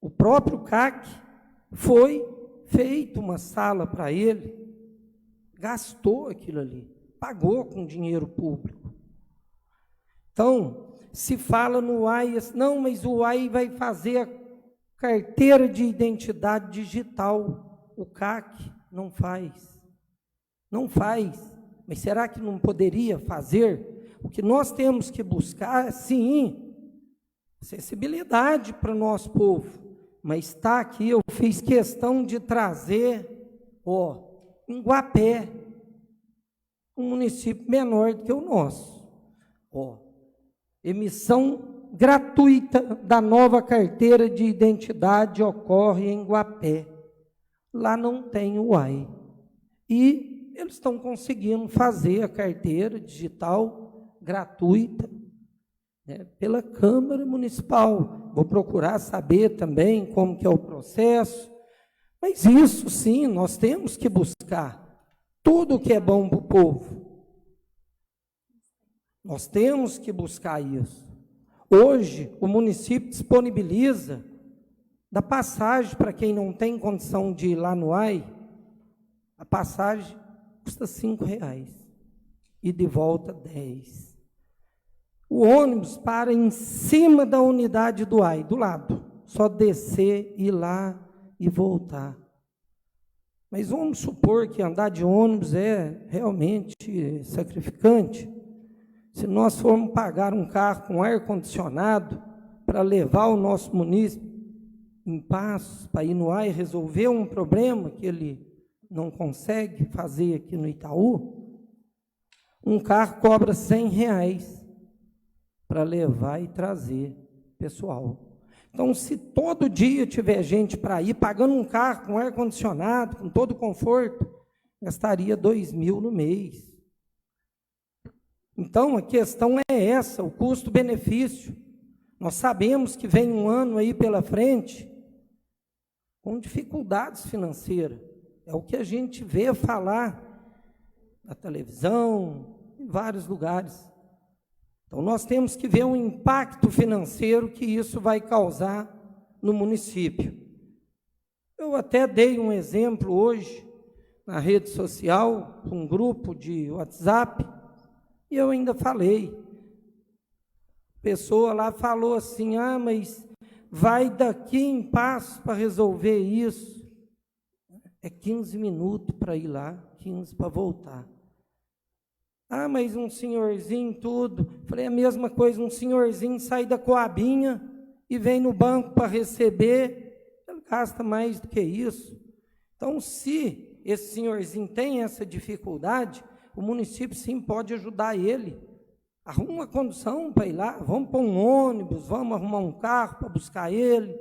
O próprio CAC foi feito uma sala para ele, gastou aquilo ali, pagou com dinheiro público. Então, se fala no AI, não, mas o AI vai fazer a carteira de identidade digital. O CAC não faz. Não faz. Mas será que não poderia fazer? O que nós temos que buscar, sim, acessibilidade para o nosso povo. Mas está aqui, eu fiz questão de trazer, em Guapé, um município menor do que o nosso. Emissão gratuita da nova carteira de identidade ocorre em Guapé. Lá não tem o AI. E eles estão conseguindo fazer a carteira digital gratuita, né, pela Câmara Municipal. Vou procurar saber também como que é o processo, mas isso sim, nós temos que buscar tudo que é bom para o povo. Nós temos que buscar isso. Hoje, o município disponibiliza da passagem para quem não tem condição de ir lá no AI, a passagem custa R$ 5 e de volta 10. O ônibus para em cima da unidade do AI, do lado, só descer, ir lá e voltar. Mas vamos supor que andar de ônibus é realmente sacrificante. Se nós formos pagar um carro com ar-condicionado para levar o nosso munícipe em Passos, para ir no ar e resolver um problema que ele não consegue fazer aqui no Itaú, um carro cobra R$ 100 para levar e trazer pessoal. Então, se todo dia tiver gente para ir, pagando um carro com ar-condicionado, com todo o conforto, gastaria 2.000 no mês. Então, a questão é essa, o custo-benefício. Nós sabemos que vem um ano aí pela frente com dificuldades financeiras. É o que a gente vê falar na televisão, em vários lugares. Então, nós temos que ver o impacto financeiro que isso vai causar no município. Eu até dei um exemplo hoje na rede social, um grupo de WhatsApp, e eu ainda falei. A pessoa lá falou assim, mas vai daqui em Passos para resolver isso. É 15 minutos para ir lá, 15 para voltar. Mas um senhorzinho tudo. Falei, a mesma coisa, um senhorzinho sai da Coabinha e vem no banco para receber, ele gasta mais do que isso. Então, se esse senhorzinho tem essa dificuldade, o município sim pode ajudar ele. Arruma uma condução para ir lá, vamos para um ônibus, vamos arrumar um carro para buscar ele.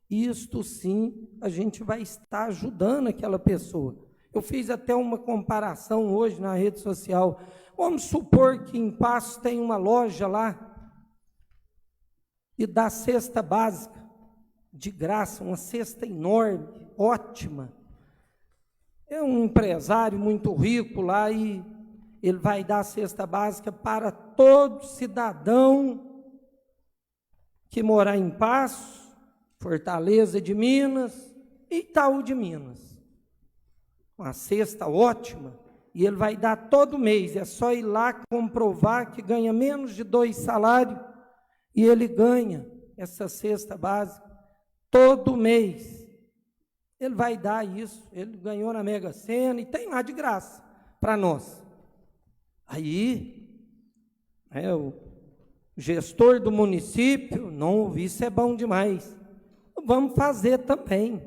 Isto sim, a gente vai estar ajudando aquela pessoa. Eu fiz até uma comparação hoje na rede social. Vamos supor que em Passos tem uma loja lá e dá cesta básica, de graça, uma cesta enorme, ótima. É um empresário muito rico lá e ele vai dar a cesta básica para todo cidadão que morar em Passos, Fortaleza de Minas e Itaú de Minas. Uma cesta ótima. E ele vai dar todo mês, é só ir lá comprovar que ganha menos de 2 salários, e ele ganha essa cesta básica todo mês. Ele vai dar isso, ele ganhou na Mega Sena e tem lá de graça para nós. Aí, o gestor do município, não, isso é bom demais. Vamos fazer também,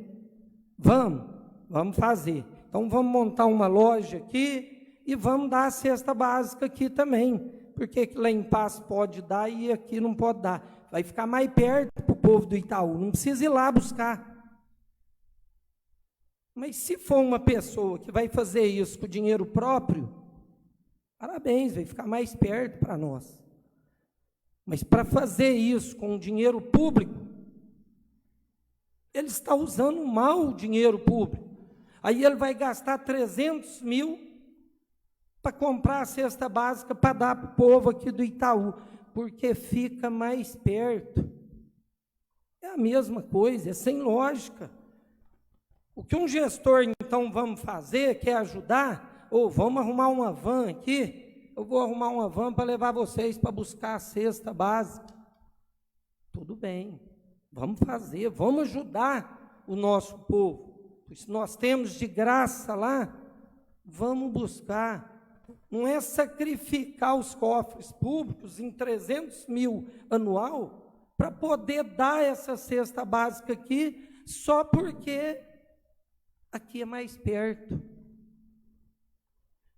vamos fazer. Então, vamos montar uma loja aqui e vamos dar a cesta básica aqui também. Porque lá em Passos pode dar e aqui não pode dar. Vai ficar mais perto para o povo do Itaú, não precisa ir lá buscar. Mas se for uma pessoa que vai fazer isso com dinheiro próprio, parabéns, vai ficar mais perto para nós. Mas para fazer isso com dinheiro público, ele está usando mal o dinheiro público. Aí ele vai gastar 300 mil para comprar a cesta básica para dar para o povo aqui do Itaú, porque fica mais perto. É a mesma coisa, é sem lógica. O que um gestor, então, vamos fazer, quer ajudar, vamos arrumar uma van aqui, eu vou arrumar uma van para levar vocês para buscar a cesta básica. Tudo bem, vamos fazer, vamos ajudar o nosso povo. Se nós temos de graça lá, vamos buscar. Não é sacrificar os cofres públicos em 300 mil anual para poder dar essa cesta básica aqui, só porque aqui é mais perto.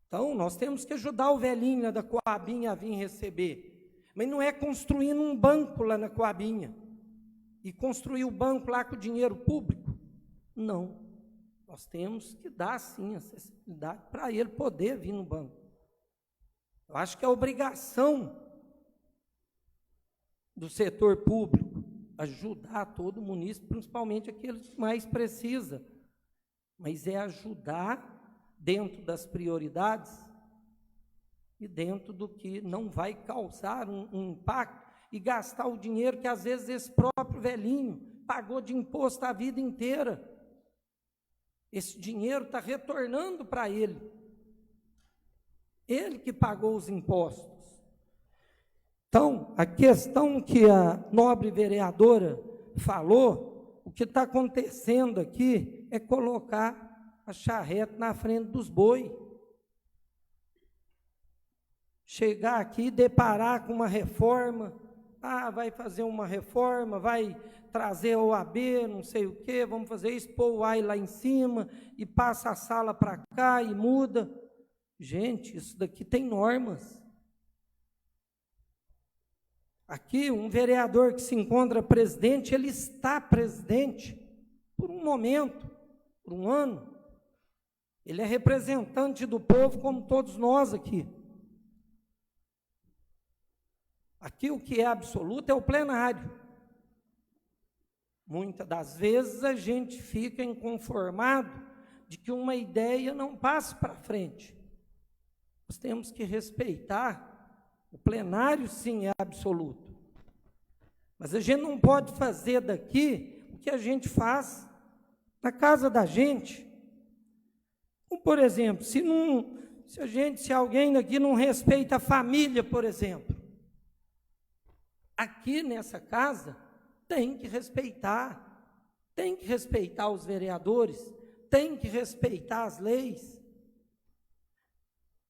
Então, nós temos que ajudar o velhinho da Coabinha a vir receber. Mas não é construindo um banco lá na Coabinha e construir o banco lá com dinheiro público. Não. Nós temos que dar, sim, acessibilidade para ele poder vir no banco. Eu acho que é obrigação do setor público ajudar todo o município, principalmente aqueles que mais precisam. Mas é ajudar dentro das prioridades e dentro do que não vai causar um impacto e gastar o dinheiro que às vezes esse próprio velhinho pagou de imposto a vida inteira. Esse dinheiro está retornando para ele. Ele que pagou os impostos. Então, a questão que a nobre vereadora falou, o que está acontecendo aqui é colocar a charrete na frente dos bois. Chegar aqui e deparar com uma reforma, vai fazer uma reforma, vai trazer a OAB, não sei o quê, vamos fazer isso, pôr o AI lá em cima, e passa a sala para cá e muda. Gente, isso daqui tem normas. Aqui, um vereador que se encontra presidente, ele está presidente por um momento, por um ano. Ele é representante do povo, como todos nós aqui. Aqui o que é absoluto é o plenário. Muitas das vezes a gente fica inconformado de que uma ideia não passe para frente. Nós temos que respeitar. O plenário, sim, é absoluto. Mas a gente não pode fazer daqui o que a gente faz na casa da gente. Como, por exemplo, se alguém daqui não respeita a família, por exemplo, aqui nessa casa tem que respeitar os vereadores, tem que respeitar as leis.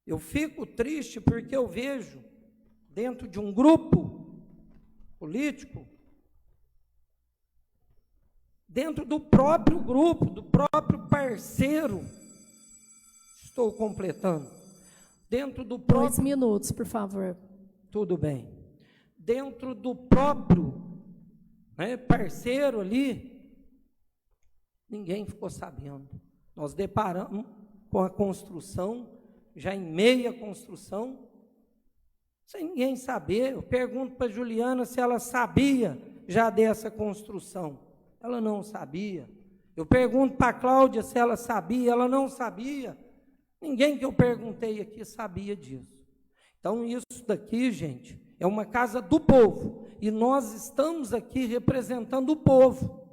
Eu fico triste porque eu vejo dentro de um grupo político, dentro do próprio grupo, do próprio parceiro, estou completando, dentro do próprio... 2 minutos, por favor. Tudo bem. Dentro do próprio parceiro ali, ninguém ficou sabendo. Nós deparamos com a construção, já em meia construção, sem ninguém saber. Eu pergunto para a Juliana se ela sabia já dessa construção. Ela não sabia. Eu pergunto para a Cláudia se ela sabia, ela não sabia. Ninguém que eu perguntei aqui sabia disso. Então, isso daqui, gente, é uma casa do povo, e nós estamos aqui representando o povo.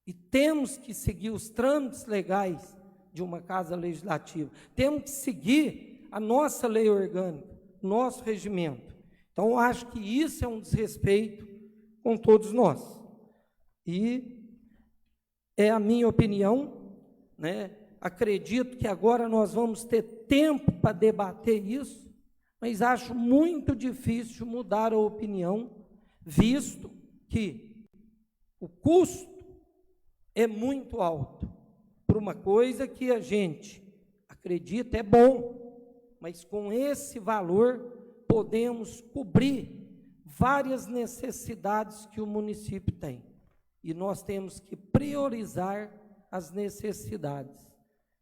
E temos que seguir os trâmites legais de uma casa legislativa. Temos que seguir a nossa lei orgânica, nosso regimento. Então, eu acho que isso é um desrespeito com todos nós. E é a minha opinião, acredito que agora nós vamos ter tempo para debater isso, mas acho muito difícil mudar a opinião, visto que o custo é muito alto, por uma coisa que a gente acredita é bom, mas com esse valor podemos cobrir várias necessidades que o município tem, e nós temos que priorizar as necessidades.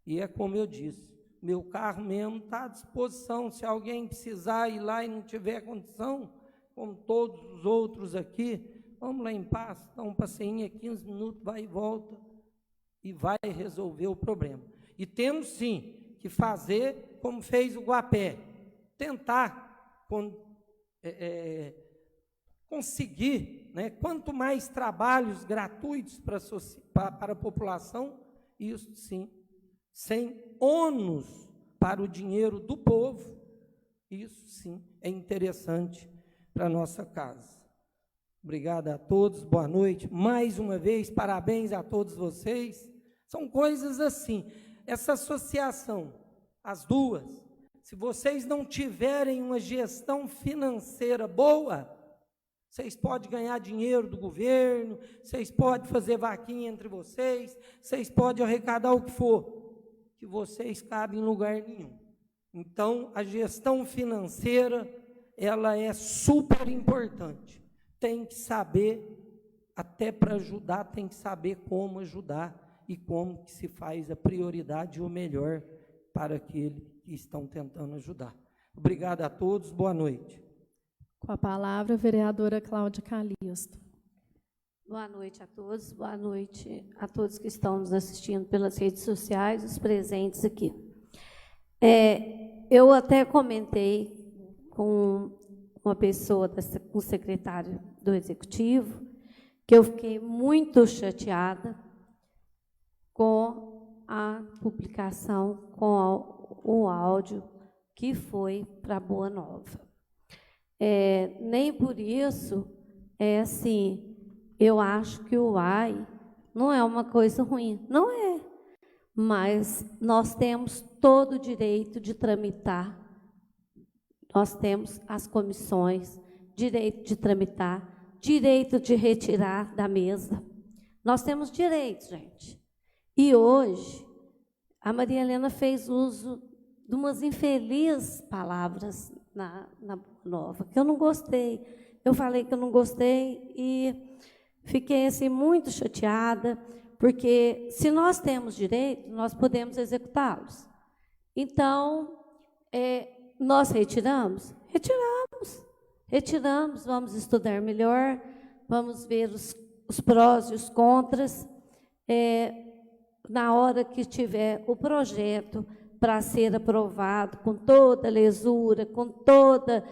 E é como eu disse, meu carro mesmo está à disposição, se alguém precisar ir lá e não tiver condição, como todos os outros aqui, vamos lá em paz, dá um passeinho, 15 minutos, vai e volta, e vai resolver o problema. E temos sim que fazer como fez o Guapé, tentar conseguir, quanto mais trabalhos gratuitos para a população, isso sim, sem ônus para o dinheiro do povo, isso sim é interessante para a nossa casa. Obrigado a todos, boa noite. Mais uma vez, parabéns a todos vocês. São coisas assim, essa associação, as duas, se vocês não tiverem uma gestão financeira boa, vocês podem ganhar dinheiro do governo, vocês podem fazer vaquinha entre vocês, vocês podem arrecadar o que for, que vocês cabem em lugar nenhum. Então, a gestão financeira, ela é super importante. Tem que saber, até para ajudar, tem que saber como ajudar e como que se faz a prioridade e o melhor para aqueles que estão tentando ajudar. Obrigado a todos, boa noite. Com a palavra, a vereadora Cláudia Calisto. Boa noite a todos, boa noite a todos que estão nos assistindo pelas redes sociais, os presentes aqui. Eu até comentei com uma pessoa, com o secretário do Executivo, que eu fiquei muito chateada com a publicação, com o áudio que foi para Boa Nova. Nem por isso, assim, eu acho que o AI não é uma coisa ruim, não é. Mas nós temos todo o direito de tramitar, nós temos as comissões, direito de tramitar, direito de retirar da mesa. Nós temos direito, gente. E hoje, a Maria Helena fez uso de umas infelizes palavras na Boa Nova, que eu não gostei. Eu falei que eu não gostei e fiquei assim, muito chateada, porque se nós temos direito, nós podemos executá-los. Então, nós retiramos? Retiramos, vamos estudar melhor, vamos ver os prós e os contras. Na hora que tiver o projeto para ser aprovado, com toda lesura, com toda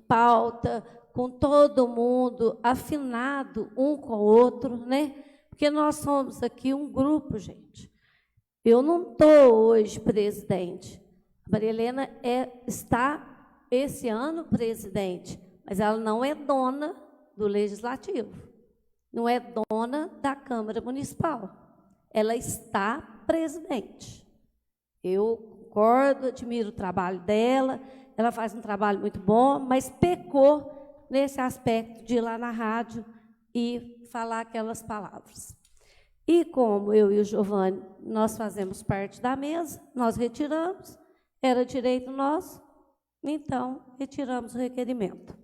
pauta, com todo mundo afinado um com o outro, né? Porque nós somos aqui um grupo, gente. Eu não estou hoje presidente. A Maria Helena está, esse ano, presidente, mas ela não é dona do Legislativo, não é dona da Câmara Municipal. Ela está presidente. Eu concordo, admiro o trabalho dela, ela faz um trabalho muito bom, mas pecou nesse aspecto de ir lá na rádio e falar aquelas palavras. E como eu e o Giovanni, nós fazemos parte da mesa, nós retiramos, era direito nosso, então retiramos o requerimento.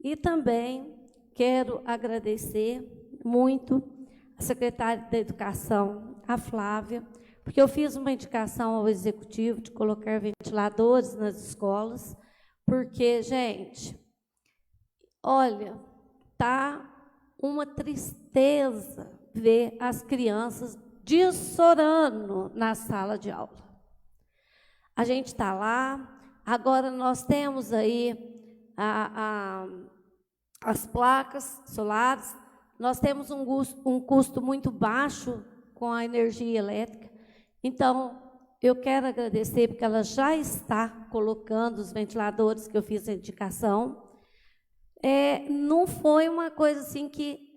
E também quero agradecer muito a secretária da Educação, a Flávia, porque eu fiz uma indicação ao Executivo de colocar ventiladores nas escolas, porque, gente, olha, tá uma tristeza ver as crianças dessorando na sala de aula. A gente está lá, agora nós temos aí as placas solares, nós temos um custo muito baixo com a energia elétrica. Então, eu quero agradecer, porque ela já está colocando os ventiladores que eu fiz a indicação. Não foi uma coisa assim que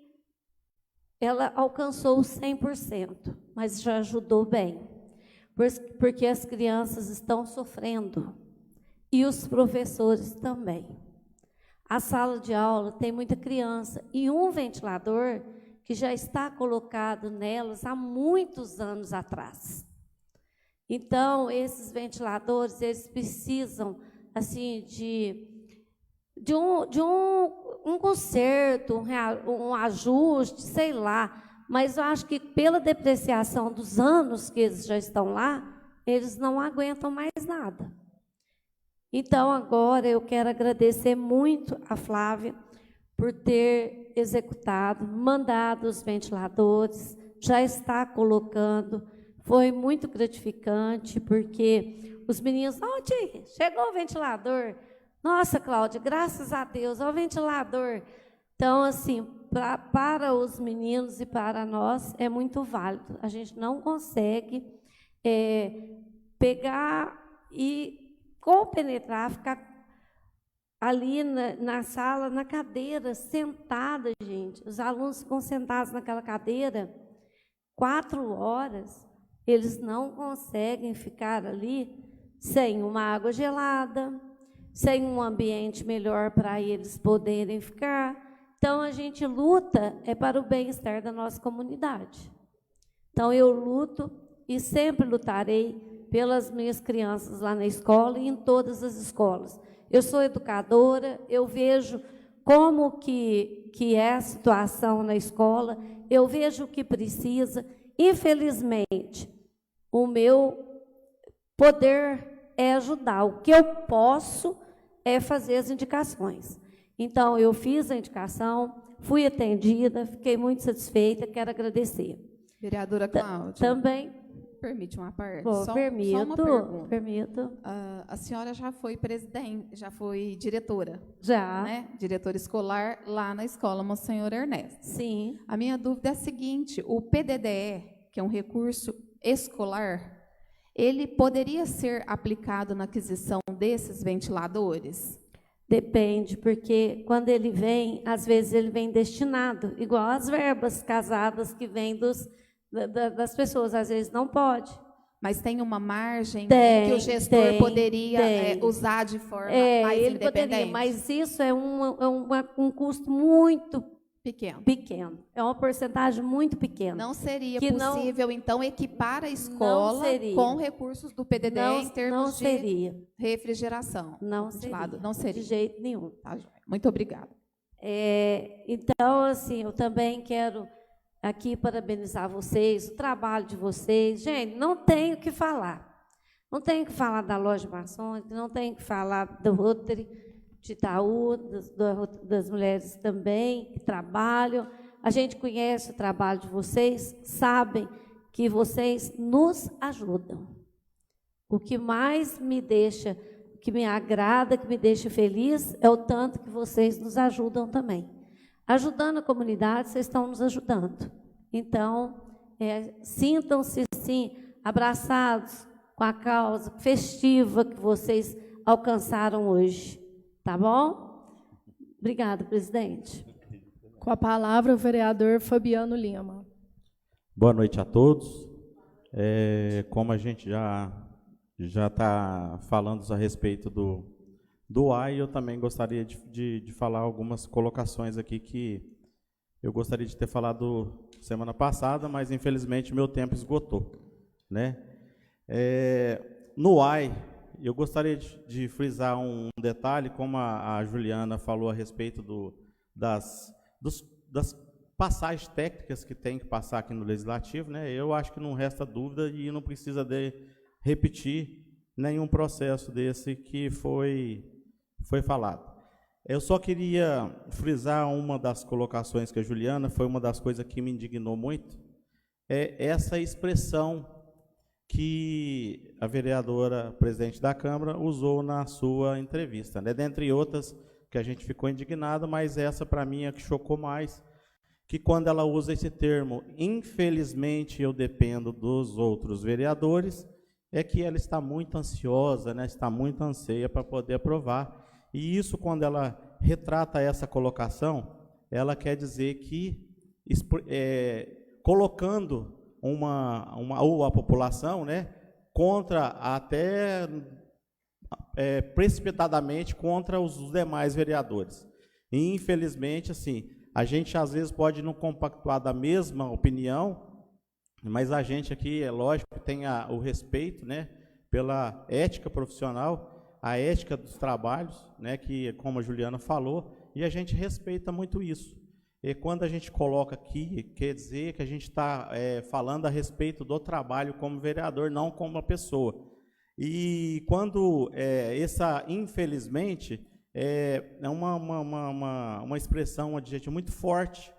ela alcançou 100%, mas já ajudou bem, porque as crianças estão sofrendo, e os professores também. A sala de aula tem muita criança, e um ventilador que já está colocado nelas há muitos anos atrás. Então, esses ventiladores, eles precisam, assim, de um conserto, um ajuste, sei lá, mas eu acho que pela depreciação dos anos que eles já estão lá, eles não aguentam mais nada. Então, agora eu quero agradecer muito a Flávia por ter executado, mandado os ventiladores, já está colocando. Foi muito gratificante, porque os meninos, tia, chegou o ventilador. Nossa, Cláudia, graças a Deus, o ventilador. Então, assim, para os meninos e para nós, é muito válido. A gente não consegue pegar e compenetrar, ficar ali na sala, na cadeira, sentada, gente. Os alunos ficam sentados naquela cadeira 4 horas. Eles não conseguem ficar ali sem uma água gelada, sem um ambiente melhor para eles poderem ficar. Então, a gente luta para o bem-estar da nossa comunidade. Então, eu luto e sempre lutarei pelas minhas crianças lá na escola e em todas as escolas. Eu sou educadora, eu vejo como que é a situação na escola, eu vejo o que precisa. Infelizmente, o meu poder é ajudar. O que eu posso é fazer as indicações. Então, eu fiz a indicação, fui atendida, fiquei muito satisfeita, quero agradecer. Vereadora Cláudia. Também. permite uma parte? Bom, Só uma permito, pergunta. permito. A senhora já foi presidente, já foi diretora, Já, né? Diretora escolar lá na escola Monsenhor Ernesto. sim. A minha dúvida é a seguinte: o PDDE, que é um recurso escolar, ele poderia ser aplicado na aquisição desses ventiladores? Depende, porque quando ele vem, às vezes ele vem destinado, igual as verbas casadas que vêm das pessoas, às vezes não pode. Mas tem uma margem Tem, que o gestor tem, poderia tem. usar de forma mais Ele independente? poderia, mas isso é um custo muito Pequeno. pequeno. É uma porcentagem muito pequena. Não seria Que não- possível, então, equipar a escola seria. com recursos do PDDE em não termos de seria. refrigeração? Não ventilado? seria. Não seria. De jeito nenhum. Tá, joia. Muito obrigada. Então, assim, eu também quero aqui parabenizar vocês, o trabalho de vocês. Gente, não tenho o que falar. Não tenho que falar da loja maçônica, não tenho que falar do Rotary de Itaú, das mulheres também que trabalham. A gente conhece o trabalho de vocês, sabem que vocês nos ajudam. O que mais me deixa, que me agrada, que me deixa feliz, é o tanto que vocês nos ajudam também. Ajudando a comunidade, vocês estão nos ajudando. Então, sintam-se, sim, abraçados com a causa festiva que vocês alcançaram hoje. Tá bom? Obrigada, presidente. Com a palavra, o vereador Fabiano Lima. Boa noite a todos. Como a gente já está falando a respeito do AI, eu também gostaria de falar algumas colocações aqui que eu gostaria de ter falado semana passada, mas infelizmente meu tempo esgotou, né? No AI, eu gostaria de frisar um detalhe, como a Juliana falou a respeito das passagens técnicas que tem que passar aqui no Legislativo, né? Eu acho que não resta dúvida e não precisa repetir nenhum processo desse que foi falado. Eu só queria frisar uma das colocações que a Juliana, foi uma das coisas que me indignou muito, essa expressão que a vereadora presidente da Câmara usou na sua entrevista, né? Dentre outras que a gente ficou indignado, mas essa para mim é a que chocou mais, que quando ela usa esse termo, infelizmente eu dependo dos outros vereadores, é que ela está muito ansiosa, né? Está muito anseia para poder aprovar. E isso, quando ela retrata essa colocação, ela quer dizer que, colocando ou a população, né, contra até precipitadamente contra os demais vereadores. E, infelizmente, assim, a gente às vezes pode não compactuar da mesma opinião, mas a gente aqui, é lógico, tem o respeito, né, pela ética profissional, a ética dos trabalhos, né, que, como a Juliana falou, e a gente respeita muito isso. E quando a gente coloca aqui, quer dizer que a gente está falando a respeito do trabalho como vereador, não como uma pessoa. E quando infelizmente, é uma expressão, um adjetivo muito forte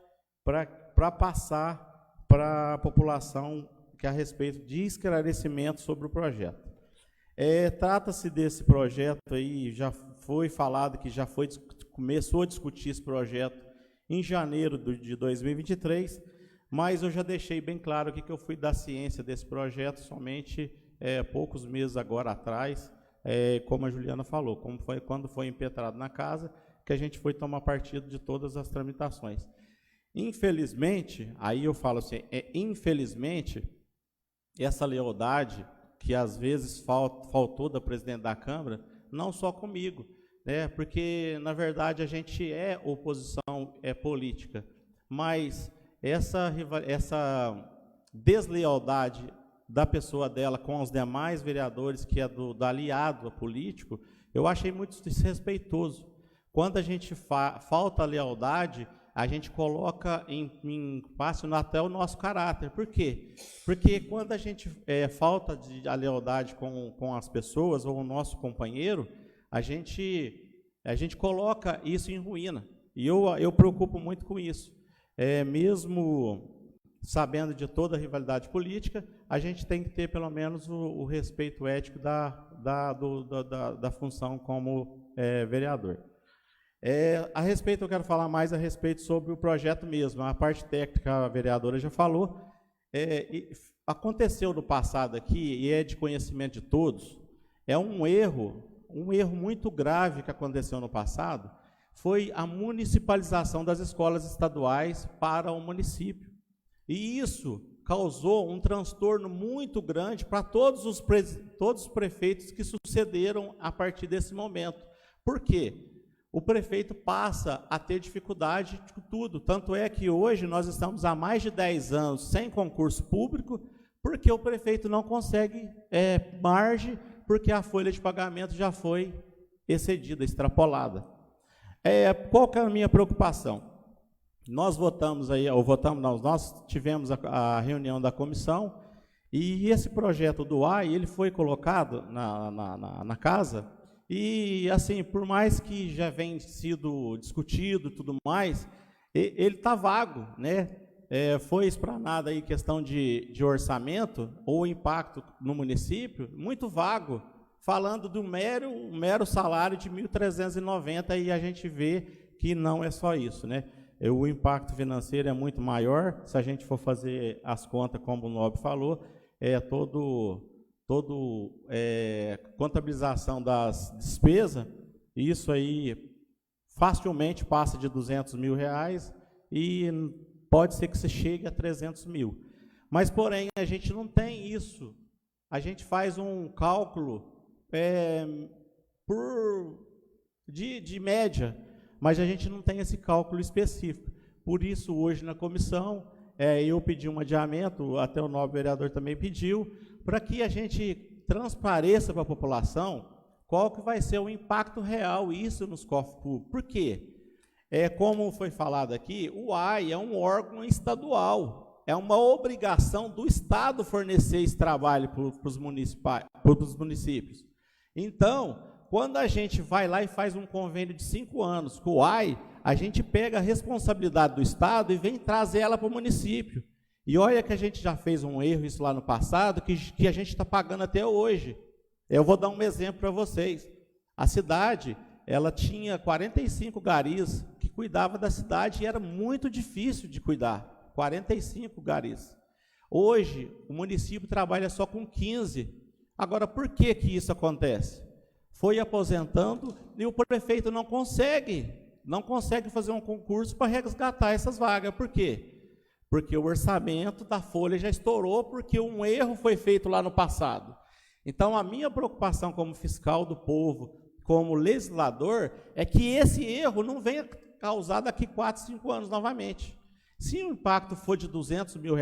para passar para a população que é a respeito de esclarecimento sobre o projeto. Trata-se desse projeto aí, já foi falado que começou a discutir esse projeto em janeiro de 2023, mas eu já deixei bem claro aqui que eu fui da ciência desse projeto somente poucos meses agora atrás, como a Juliana falou, quando foi impetrado na casa, que a gente foi tomar partido de todas as tramitações. Infelizmente, aí eu falo assim, infelizmente, essa lealdade que às vezes faltou da presidente da Câmara, não só comigo, né, porque, na verdade, a gente é oposição política, mas essa deslealdade da pessoa dela com os demais vereadores, que é do aliado político, eu achei muito desrespeitoso. Quando a gente falta a lealdade, a gente coloca em passe até o nosso caráter. Por quê? Porque quando a gente falta a lealdade com as pessoas ou o nosso companheiro, a gente coloca isso em ruína. E eu preocupo muito com isso. Mesmo sabendo de toda a rivalidade política, a gente tem que ter pelo menos o respeito ético da função como vereador. A respeito, eu quero falar mais a respeito sobre o projeto mesmo. A parte técnica, a vereadora já falou. Aconteceu no passado aqui, e é de conhecimento de todos, um erro muito grave que aconteceu no passado, foi a municipalização das escolas estaduais para o município. E isso causou um transtorno muito grande para todos os prefeitos que sucederam a partir desse momento. Por quê? O prefeito passa a ter dificuldade de tudo. Tanto é que hoje nós estamos há mais de 10 anos sem concurso público, porque o prefeito não consegue margem, porque a folha de pagamento já foi excedida, extrapolada. Qual que é a minha preocupação? Nós nós tivemos a reunião da comissão, e esse projeto do AI, ele foi colocado na casa. E, assim, por mais que já venha sido discutido e tudo mais, ele está vago, né? Foi explanada aí questão de orçamento ou impacto no município, muito vago, falando do mero salário de 1.390, e a gente vê que não é só isso, né? O impacto financeiro é muito maior. Se a gente for fazer as contas, como o Nobre falou, contabilização das despesas, isso aí facilmente passa de R$200 mil e pode ser que se chegue a 300 mil. Mas, porém, a gente não tem isso. A gente faz um cálculo de média, mas a gente não tem esse cálculo específico. Por isso, hoje na comissão, eu pedi um adiamento, até o nobre vereador também pediu, para que a gente transpareça para a população qual que vai ser o impacto real isso nos cofres públicos. Por quê? Como foi falado aqui, o AI é um órgão estadual, é uma obrigação do Estado fornecer esse trabalho para os municípios. Então, quando a gente vai lá e faz um convênio de 5 anos com o AI, a gente pega a responsabilidade do Estado e vem trazer ela para o município. E olha que a gente já fez um erro isso lá no passado, que a gente está pagando até hoje. Eu vou dar um exemplo para vocês. A cidade, ela tinha 45 garis que cuidavam da cidade, e era muito difícil de cuidar. 45 garis. Hoje, o município trabalha só com 15. Agora, por que isso acontece? Foi aposentando e o prefeito não consegue fazer um concurso para resgatar essas vagas. Por quê? Porque o orçamento da folha já estourou, porque um erro foi feito lá no passado. Então, a minha preocupação como fiscal do povo, como legislador, é que esse erro não venha causar daqui 4, 5 anos novamente. Se o impacto for de R$200 mil,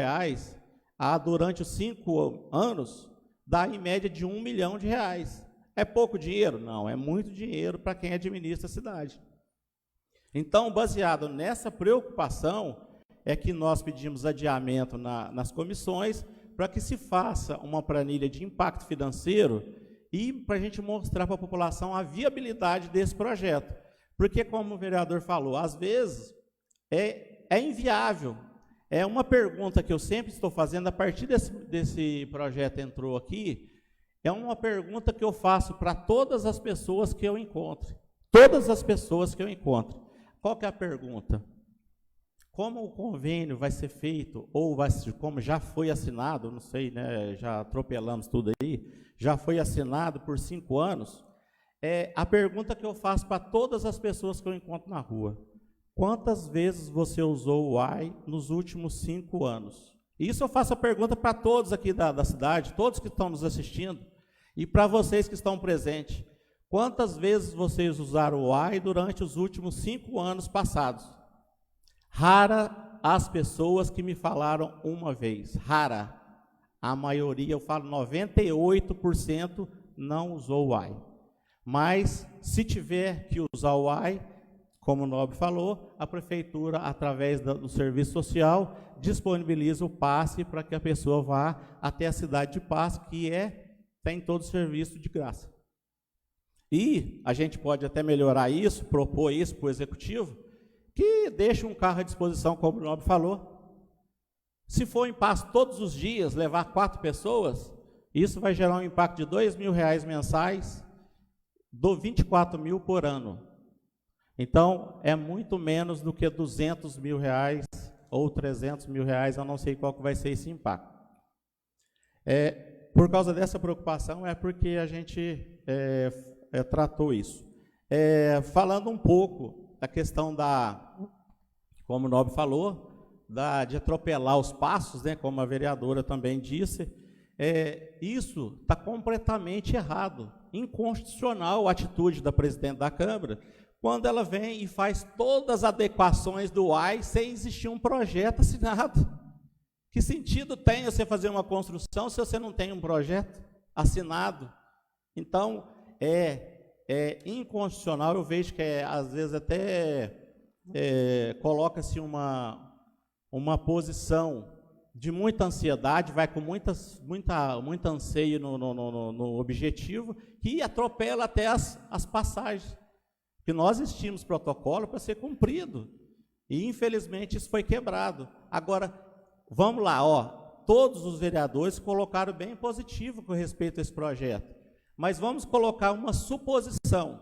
durante os 5 anos, dá em média de R$1 milhão. É pouco dinheiro? Não, é muito dinheiro para quem administra a cidade. Então, baseado nessa preocupação, é que nós pedimos adiamento nas comissões, para que se faça uma planilha de impacto financeiro e para a gente mostrar para a população a viabilidade desse projeto. Porque, como o vereador falou, às vezes é inviável. É uma pergunta que eu sempre estou fazendo, a partir desse projeto entrou aqui, é uma pergunta que eu faço para todas as pessoas que eu encontro. Todas as pessoas que eu encontro. Qual que é a pergunta? Como o convênio vai ser feito, ou como já foi assinado, não sei, né, já atropelamos tudo aí, já foi assinado por 5 anos, a pergunta que eu faço para todas as pessoas que eu encontro na rua: quantas vezes você usou o AI nos últimos 5 anos? Isso eu faço a pergunta para todos aqui da cidade, todos que estão nos assistindo, e para vocês que estão presentes. Quantas vezes vocês usaram o AI durante os últimos 5 anos passados? Rara as pessoas que me falaram uma vez, rara. A maioria, eu falo 98%, não usou o AI. Mas, se tiver que usar o AI, como o Nobre falou, a prefeitura, através do serviço social, disponibiliza o passe para que a pessoa vá até a cidade de Passo, que tem todo o serviço de graça. E a gente pode até melhorar isso, propor isso para o executivo, que deixe um carro à disposição, como o Nobre falou. Se for em passo todos os dias, levar 4 pessoas, isso vai gerar um impacto de R$2.000 mensais, do 24 mil por ano. Então, é muito menos do que R$200.000 ou R$300.000, eu não sei qual que vai ser esse impacto. Por causa dessa preocupação, é porque a gente tratou isso. Falando um pouco da questão como o Nobre falou, de atropelar os passos, né, como a vereadora também disse, isso está completamente errado, inconstitucional a atitude da presidente da Câmara, quando ela vem e faz todas as adequações do UAI sem existir um projeto assinado. Que sentido tem você fazer uma construção se você não tem um projeto assinado? Então, é inconstitucional. Eu vejo que às vezes até coloca-se uma posição de muita ansiedade, vai com muito anseio no objetivo, que atropela até as passagens, que nós existimos protocolo para ser cumprido, e infelizmente isso foi quebrado. Agora, vamos lá, todos os vereadores colocaram bem positivo com respeito a esse projeto, mas vamos colocar uma suposição.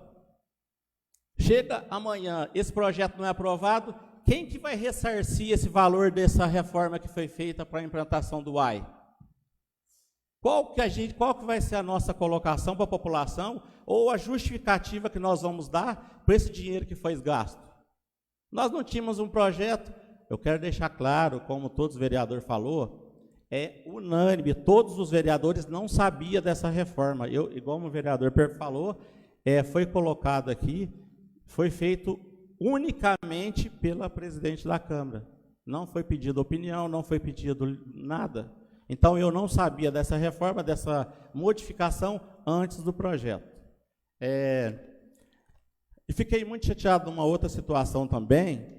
Chega amanhã, esse projeto não é aprovado, quem que vai ressarcir esse valor dessa reforma que foi feita para a implantação do UAI? Qual que vai ser a nossa colocação para a população, ou a justificativa que nós vamos dar por esse dinheiro que foi gasto? Nós não tínhamos um projeto, eu quero deixar claro, como todos os vereadores falou, é unânime, todos os vereadores não sabiam dessa reforma. Igual o vereador falou, foi colocado aqui, foi feito unicamente pela presidente da Câmara. Não foi pedido opinião, não foi pedido nada. Então, eu não sabia dessa reforma, dessa modificação antes do projeto. E fiquei muito chateado numa outra situação também,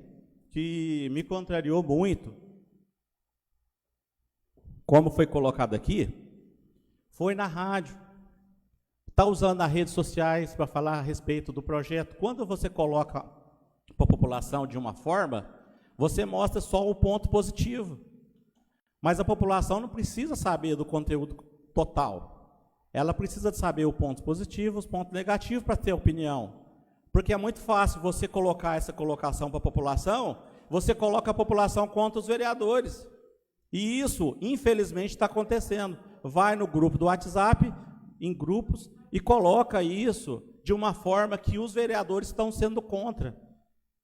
que me contrariou muito. Como foi colocado aqui, foi na rádio. Está usando as redes sociais para falar a respeito do projeto. Quando você coloca para a população de uma forma, você mostra só o ponto positivo. Mas a população não precisa saber do conteúdo total. Ela precisa saber os pontos positivos, os pontos negativos para ter opinião. Porque é muito fácil você colocar essa colocação para a população, você coloca a população contra os vereadores. E isso, infelizmente, está acontecendo. Vai no grupo do WhatsApp, em grupos, e coloca isso de uma forma que os vereadores estão sendo contra.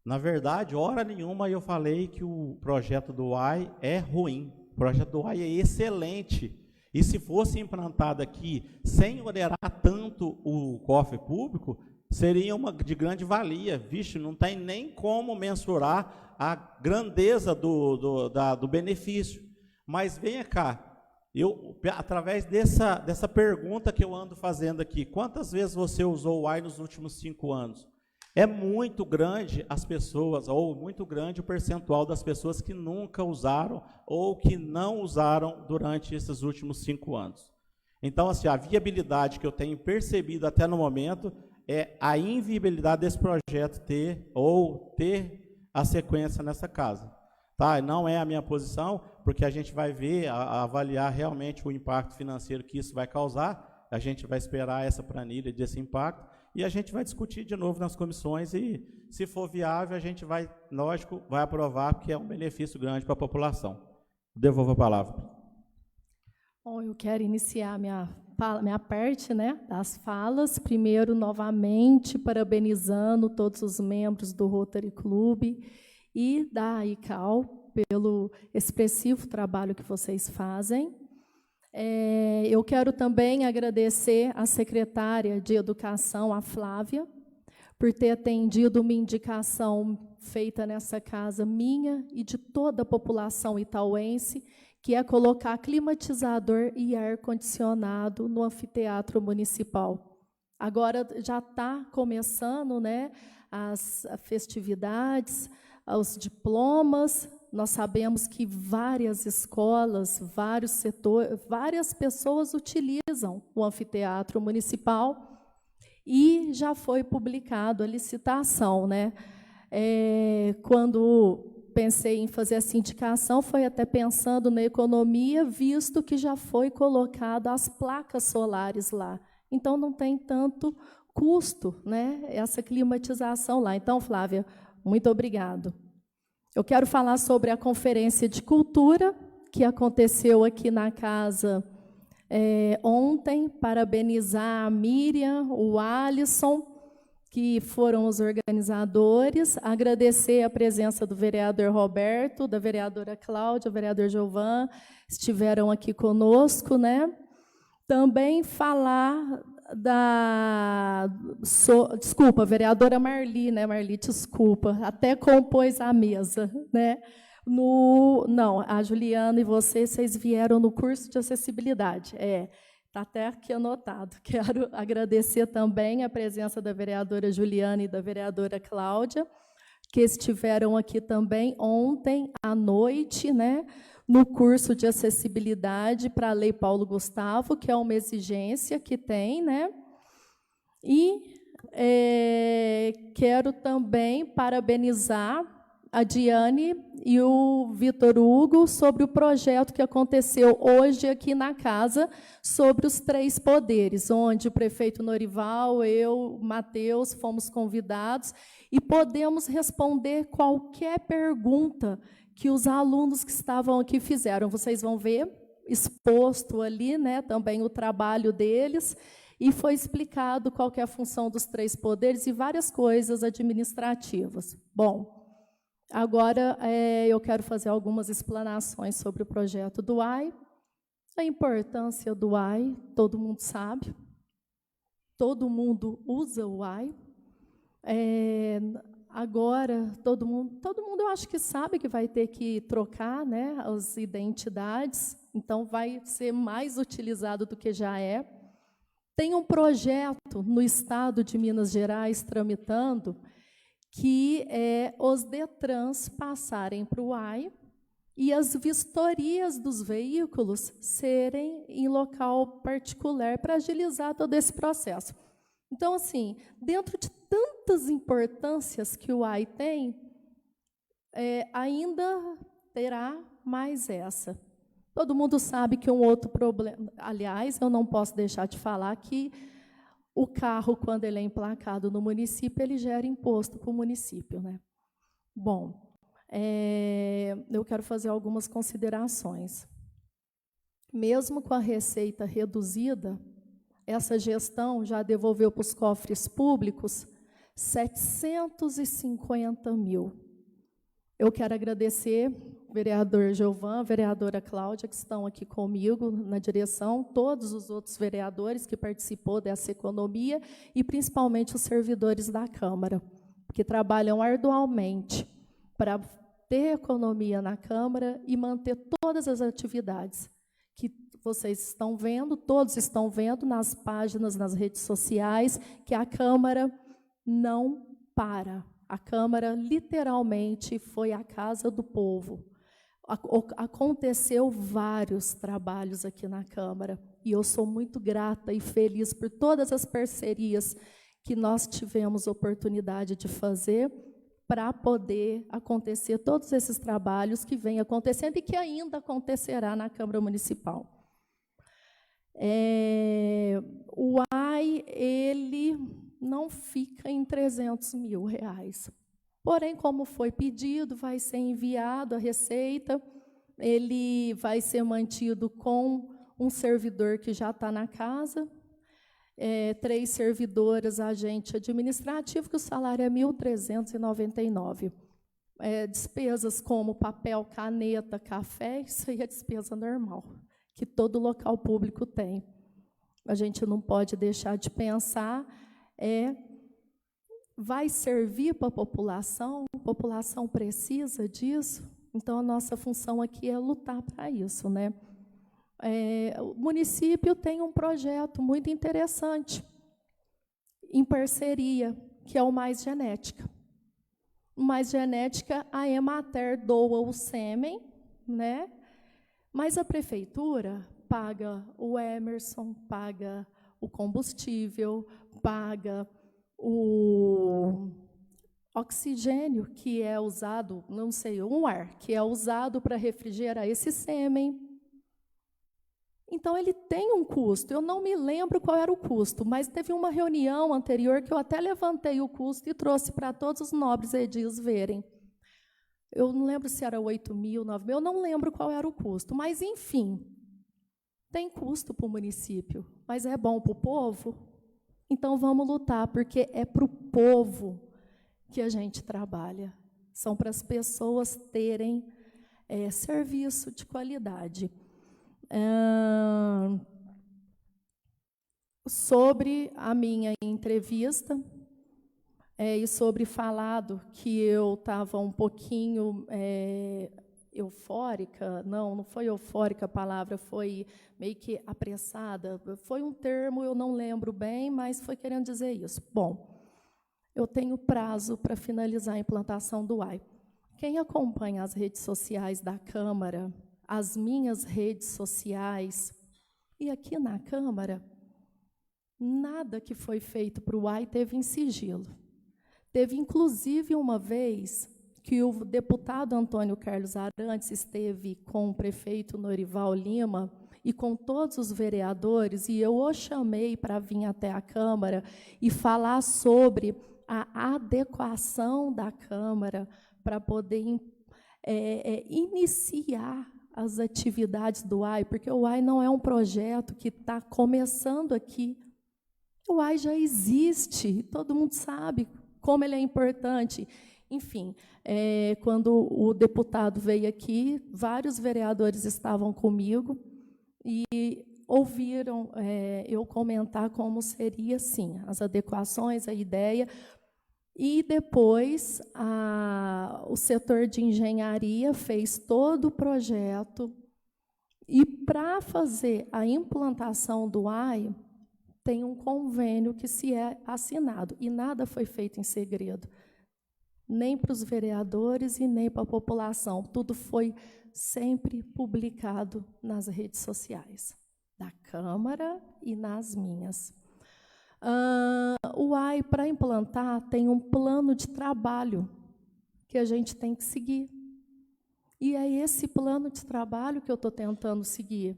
Na verdade, hora nenhuma eu falei que o projeto do UAI é ruim. O projeto do UAI é excelente. E se fosse implantado aqui, sem onerar tanto o cofre público, seria de grande valia. Vixe, não tem nem como mensurar a grandeza do benefício. Mas venha cá, através dessa pergunta que eu ando fazendo aqui, quantas vezes você usou o UAI nos últimos 5 anos? É muito grande as pessoas, ou muito grande o percentual das pessoas que nunca usaram ou que não usaram durante esses últimos 5 anos. Então, assim, a viabilidade que eu tenho percebido até no momento é a inviabilidade desse projeto ter a sequência nessa casa. Tá? Não é a minha posição, porque a gente vai ver, avaliar realmente o impacto financeiro que isso vai causar, a gente vai esperar essa planilha desse impacto, e a gente vai discutir de novo nas comissões, e se for viável, a gente vai, lógico, vai aprovar, porque é um benefício grande para a população. Devolvo a palavra. Bom, eu quero iniciar minha parte, né, das falas. Primeiro, novamente, parabenizando todos os membros do Rotary Club e da ICAL pelo expressivo trabalho que vocês fazem. Eu quero também agradecer à secretária de Educação, a Flávia, por ter atendido uma indicação feita nessa casa minha e de toda a população itauense, que é colocar climatizador e ar-condicionado no anfiteatro municipal. Agora já está começando, né, as festividades, os diplomas. Nós sabemos que várias escolas, vários setores, várias pessoas utilizam o anfiteatro municipal e já foi publicado a licitação, né? Quando pensei em fazer essa indicação foi até pensando na economia, visto que já foi colocado as placas solares lá. Então, não tem tanto custo, né, essa climatização lá. Então, Flávia, muito obrigado. Eu quero falar sobre a Conferência de Cultura, que aconteceu aqui na casa ontem, parabenizar a Miriam, o Alisson, que foram os organizadores, agradecer a presença do vereador Roberto, da vereadora Cláudia, do vereador Giovan, estiveram aqui conosco, né? Também falar desculpa, vereadora Marli, né, Marli, desculpa, até compôs a mesa, né? Não, a Juliana e vocês vieram no curso de acessibilidade, está até aqui anotado. Quero agradecer também a presença da vereadora Juliana e da vereadora Cláudia, que estiveram aqui também ontem à noite, né, no curso de acessibilidade para a Lei Paulo Gustavo, que é uma exigência que tem, né? E quero também parabenizar a Diane e o Vitor Hugo sobre o projeto que aconteceu hoje aqui na casa sobre os 3 poderes, onde o prefeito Norival, eu, Matheus, fomos convidados e podemos responder qualquer pergunta que os alunos que estavam aqui fizeram. Vocês vão ver exposto ali, né, também o trabalho deles, e foi explicado qual que é a função dos 3 poderes e várias coisas administrativas. Bom, agora, eu quero fazer algumas explanações sobre o projeto do AI. A importância do AI, todo mundo sabe. Todo mundo usa o AI. Agora, todo mundo eu acho que sabe que vai ter que trocar, né, as identidades, então vai ser mais utilizado do que já é. Tem um projeto no estado de Minas Gerais tramitando, que é os DETRANs passarem para o AI e as vistorias dos veículos serem em local particular para agilizar todo esse processo. Então, assim, dentro de tantas importâncias que o AI tem, ainda terá mais essa. Todo mundo sabe que um outro problema... Aliás, eu não posso deixar de falar que o carro, quando ele é emplacado no município, ele gera imposto para o município, né? Bom, eu quero fazer algumas considerações. Mesmo com a receita reduzida, essa gestão já devolveu para os cofres públicos 750 mil. Eu quero agradecer o vereador Giovan, a vereadora Cláudia, que estão aqui comigo na direção, todos os outros vereadores que participou dessa economia e principalmente os servidores da Câmara, que trabalham arduamente para ter economia na Câmara e manter todas as atividades que vocês estão vendo, todos estão vendo nas páginas, nas redes sociais, que a Câmara não para. A Câmara, literalmente, foi a casa do povo. Aconteceu vários trabalhos aqui na Câmara, e eu sou muito grata e feliz por todas as parcerias que nós tivemos oportunidade de fazer para poder acontecer todos esses trabalhos que vêm acontecendo e que ainda acontecerá na Câmara Municipal. O AI, ele não fica em R$300 mil. Porém, como foi pedido, vai ser enviado a receita, ele vai ser mantido com um servidor que já está na casa, 3 servidoras, agente administrativo, que o salário é R$ 1.399. Despesas como papel, caneta, café, isso aí é despesa normal, que todo local público tem. A gente não pode deixar de pensar, vai servir para a população precisa disso, então a nossa função aqui é lutar para isso, né? O município tem um projeto muito interessante, em parceria, que é o Mais Genética. O Mais Genética, a Emater doa o sêmen, né? Mas a prefeitura paga o Emerson, paga o combustível, paga oxigênio que é usado, não sei, um ar que é usado para refrigerar esse sêmen. Então, ele tem um custo. Eu não me lembro qual era o custo, mas teve uma reunião anterior que eu até levantei o custo e trouxe para todos os nobres edis verem. Eu não lembro se era 8 mil, 9 mil, eu não lembro qual era o custo. Mas, enfim, tem custo para o município, mas é bom para o povo? Então, vamos lutar, porque é para o povo que a gente trabalha. São para as pessoas terem serviço de qualidade. Sobre a minha entrevista e sobre falado que eu estava um pouquinho eufórica, não foi eufórica a palavra, foi meio que apressada, foi um termo, eu não lembro bem, mas foi querendo dizer isso. Bom, eu tenho prazo para finalizar a implantação do UAI. Quem acompanha as redes sociais da Câmara, as minhas redes sociais, e aqui na Câmara, nada que foi feito para o UAI teve em sigilo. Teve, inclusive, uma vez que o deputado Antônio Carlos Arantes esteve com o prefeito Norival Lima e com todos os vereadores, e eu o chamei para vir até a Câmara e falar sobre a adequação da Câmara para poder iniciar as atividades do UAI, porque o UAI não é um projeto que está começando aqui. O UAI já existe, todo mundo sabe como ele é importante. Enfim, quando o deputado veio aqui, vários vereadores estavam comigo e ouviram eu comentar como seria, sim, as adequações, a ideia. E depois o setor de engenharia fez todo o projeto. E para fazer a implantação do UAI, tem um convênio que se é assinado. E nada foi feito em segredo, nem para os vereadores e nem para a população. Tudo foi sempre publicado nas redes sociais, da Câmara e nas minhas. O UAI, para implantar, tem um plano de trabalho que a gente tem que seguir. E é esse plano de trabalho que eu estou tentando seguir.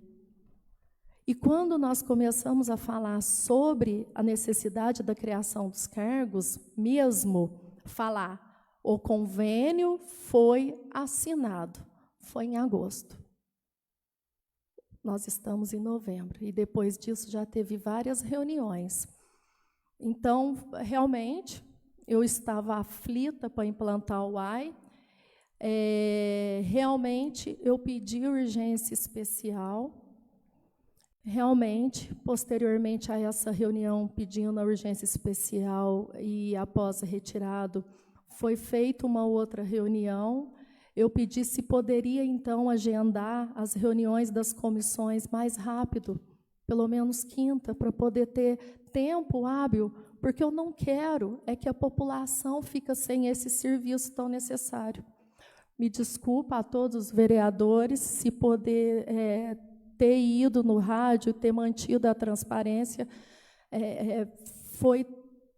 E quando nós começamos a falar sobre a necessidade da criação dos cargos, mesmo falar, o convênio foi assinado, foi em agosto. Nós estamos em novembro, e depois disso já teve várias reuniões. Então, realmente, eu estava aflita para implantar o UAI. Realmente, eu pedi urgência especial. Realmente, posteriormente a essa reunião, pedindo a urgência especial e após retirado, foi feita uma outra reunião. Eu pedi se poderia, então, agendar as reuniões das comissões mais rápido, pelo menos quinta, para poder ter tempo hábil, porque eu não quero que a população fique sem esse serviço tão necessário. Me desculpa a todos os vereadores, se poder ter ido no rádio, ter mantido a transparência, foi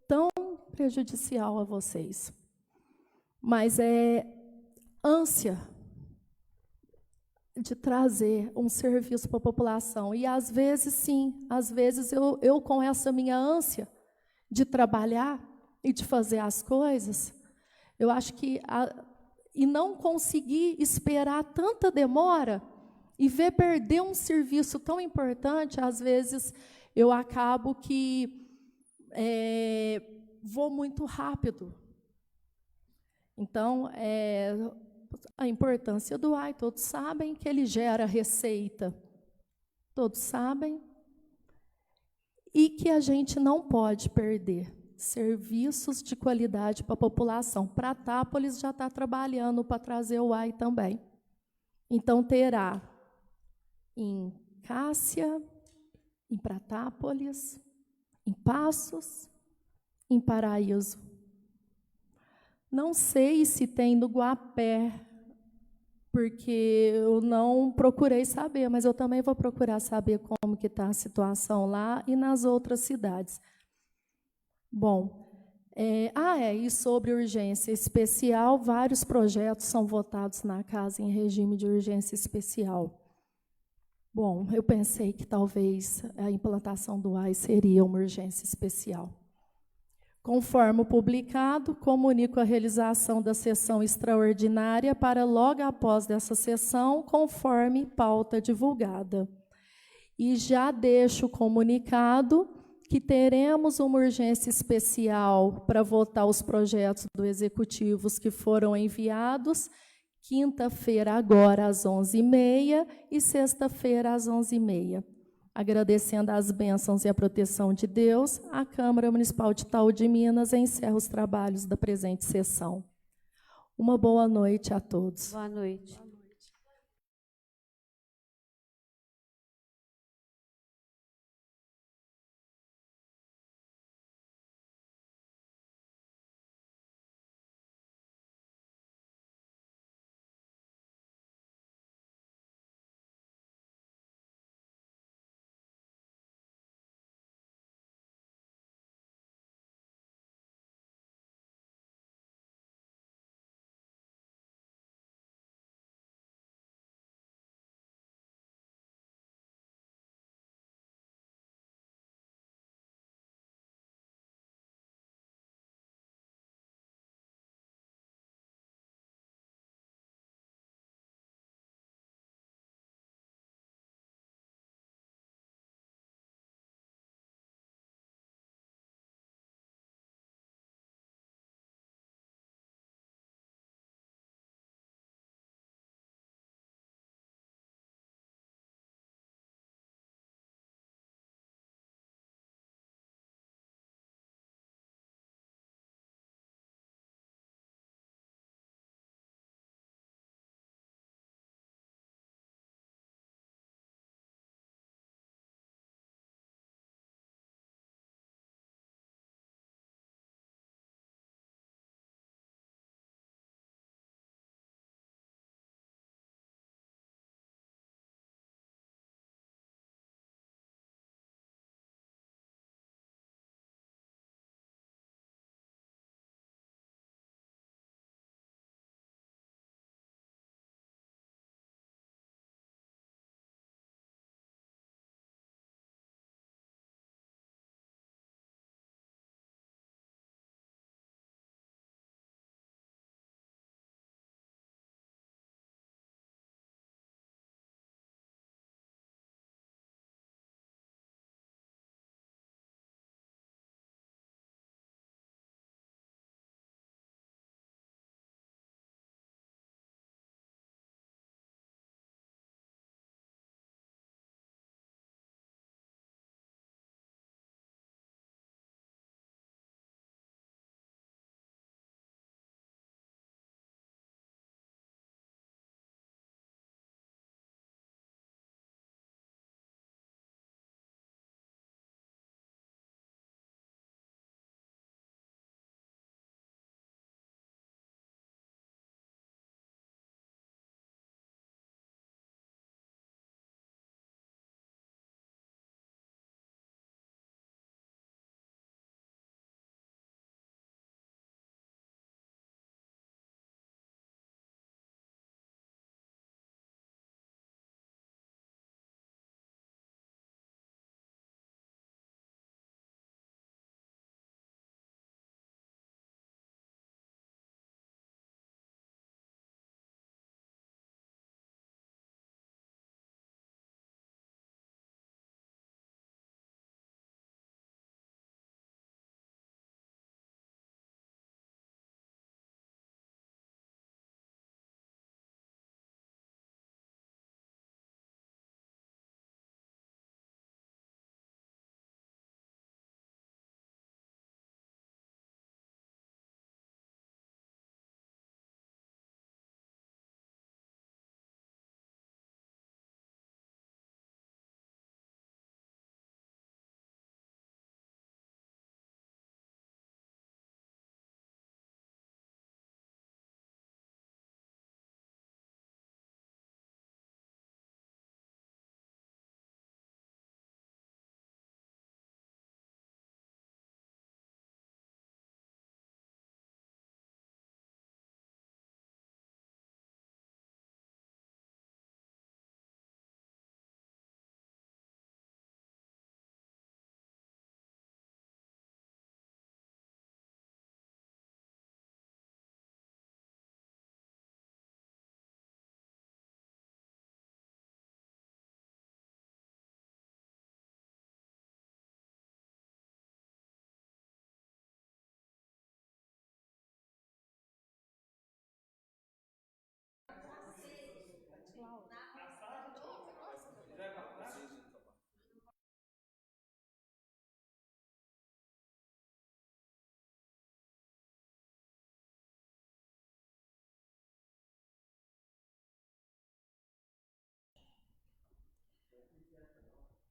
tão prejudicial a vocês. Mas ânsia de trazer um serviço para a população. E, às vezes, sim, às vezes eu com essa minha ânsia de trabalhar e de fazer as coisas, eu acho que e não conseguir esperar tanta demora e ver perder um serviço tão importante, às vezes eu acabo que vou muito rápido. Então, a importância do UAI, todos sabem que ele gera receita, todos sabem, e que a gente não pode perder serviços de qualidade para a população. Pratápolis já está trabalhando para trazer o UAI também. Então, terá em Cássia, em Pratápolis, em Passos, em Paraíso. Não sei se tem no Guapé, porque eu não procurei saber, mas eu também vou procurar saber como que está a situação lá e nas outras cidades. Bom, E sobre urgência especial, vários projetos são votados na casa em regime de urgência especial. Bom, eu pensei que talvez a implantação do AI seria uma urgência especial. Conforme o publicado, comunico a realização da sessão extraordinária para logo após dessa sessão, conforme pauta divulgada. E já deixo comunicado que teremos uma urgência especial para votar os projetos do Executivos que foram enviados, quinta-feira agora às 11h30 e sexta-feira às 11h30. Agradecendo as bênçãos e a proteção de Deus, a Câmara Municipal de Itaú de Minas encerra os trabalhos da presente sessão. Uma boa noite a todos. Boa noite.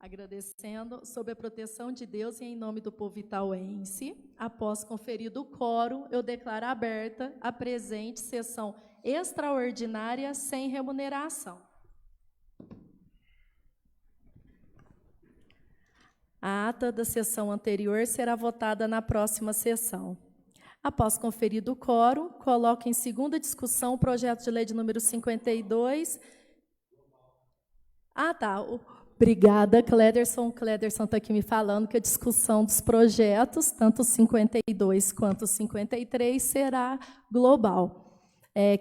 Agradecendo, sob a proteção de Deus e em nome do povo itauense, após conferido o quórum, eu declaro aberta a presente sessão extraordinária sem remuneração. A ata da sessão anterior será votada na próxima sessão. Após conferido o quórum, coloco em segunda discussão o projeto de lei de número 52. Obrigada, Clederson. Clederson está aqui me falando que a discussão dos projetos, tanto 52 quanto 53, será global,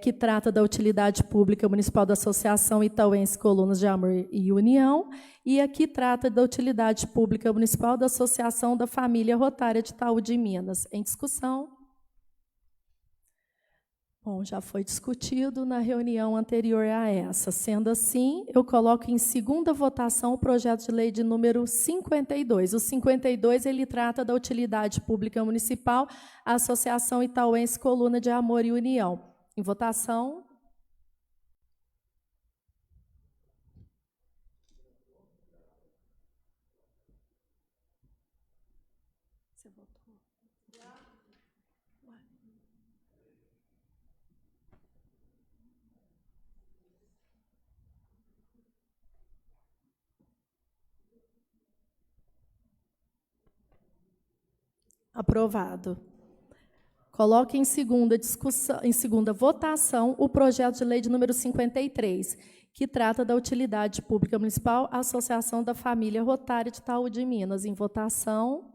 que trata da utilidade pública municipal da Associação Itauense Colunas de Amor e União, e aqui trata da utilidade pública municipal da Associação da Família Rotária de Itaú de Minas. Em discussão. Bom, já foi discutido na reunião anterior a essa. Sendo assim, eu coloco em segunda votação o projeto de lei de número 52. O 52, ele trata da utilidade pública municipal, a Associação Itauense Coluna de Amor e União. Em votação. Você votou? Aprovado. Coloque em segunda votação o projeto de lei de número 53, que trata da utilidade pública municipal, a Associação da Família Rotária de Itaú de Minas. Em votação.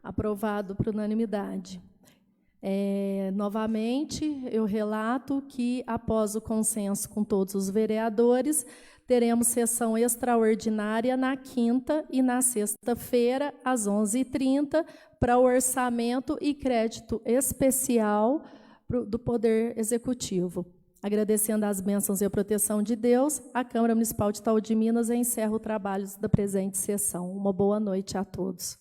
Aprovado por unanimidade. Novamente, eu relato que, após o consenso com todos os vereadores, teremos sessão extraordinária na quinta e na sexta-feira, às 11h30, para o orçamento e crédito especial do Poder Executivo. Agradecendo as bênçãos e a proteção de Deus, a Câmara Municipal de Itaú de Minas encerra o trabalho da presente sessão. Uma boa noite a todos.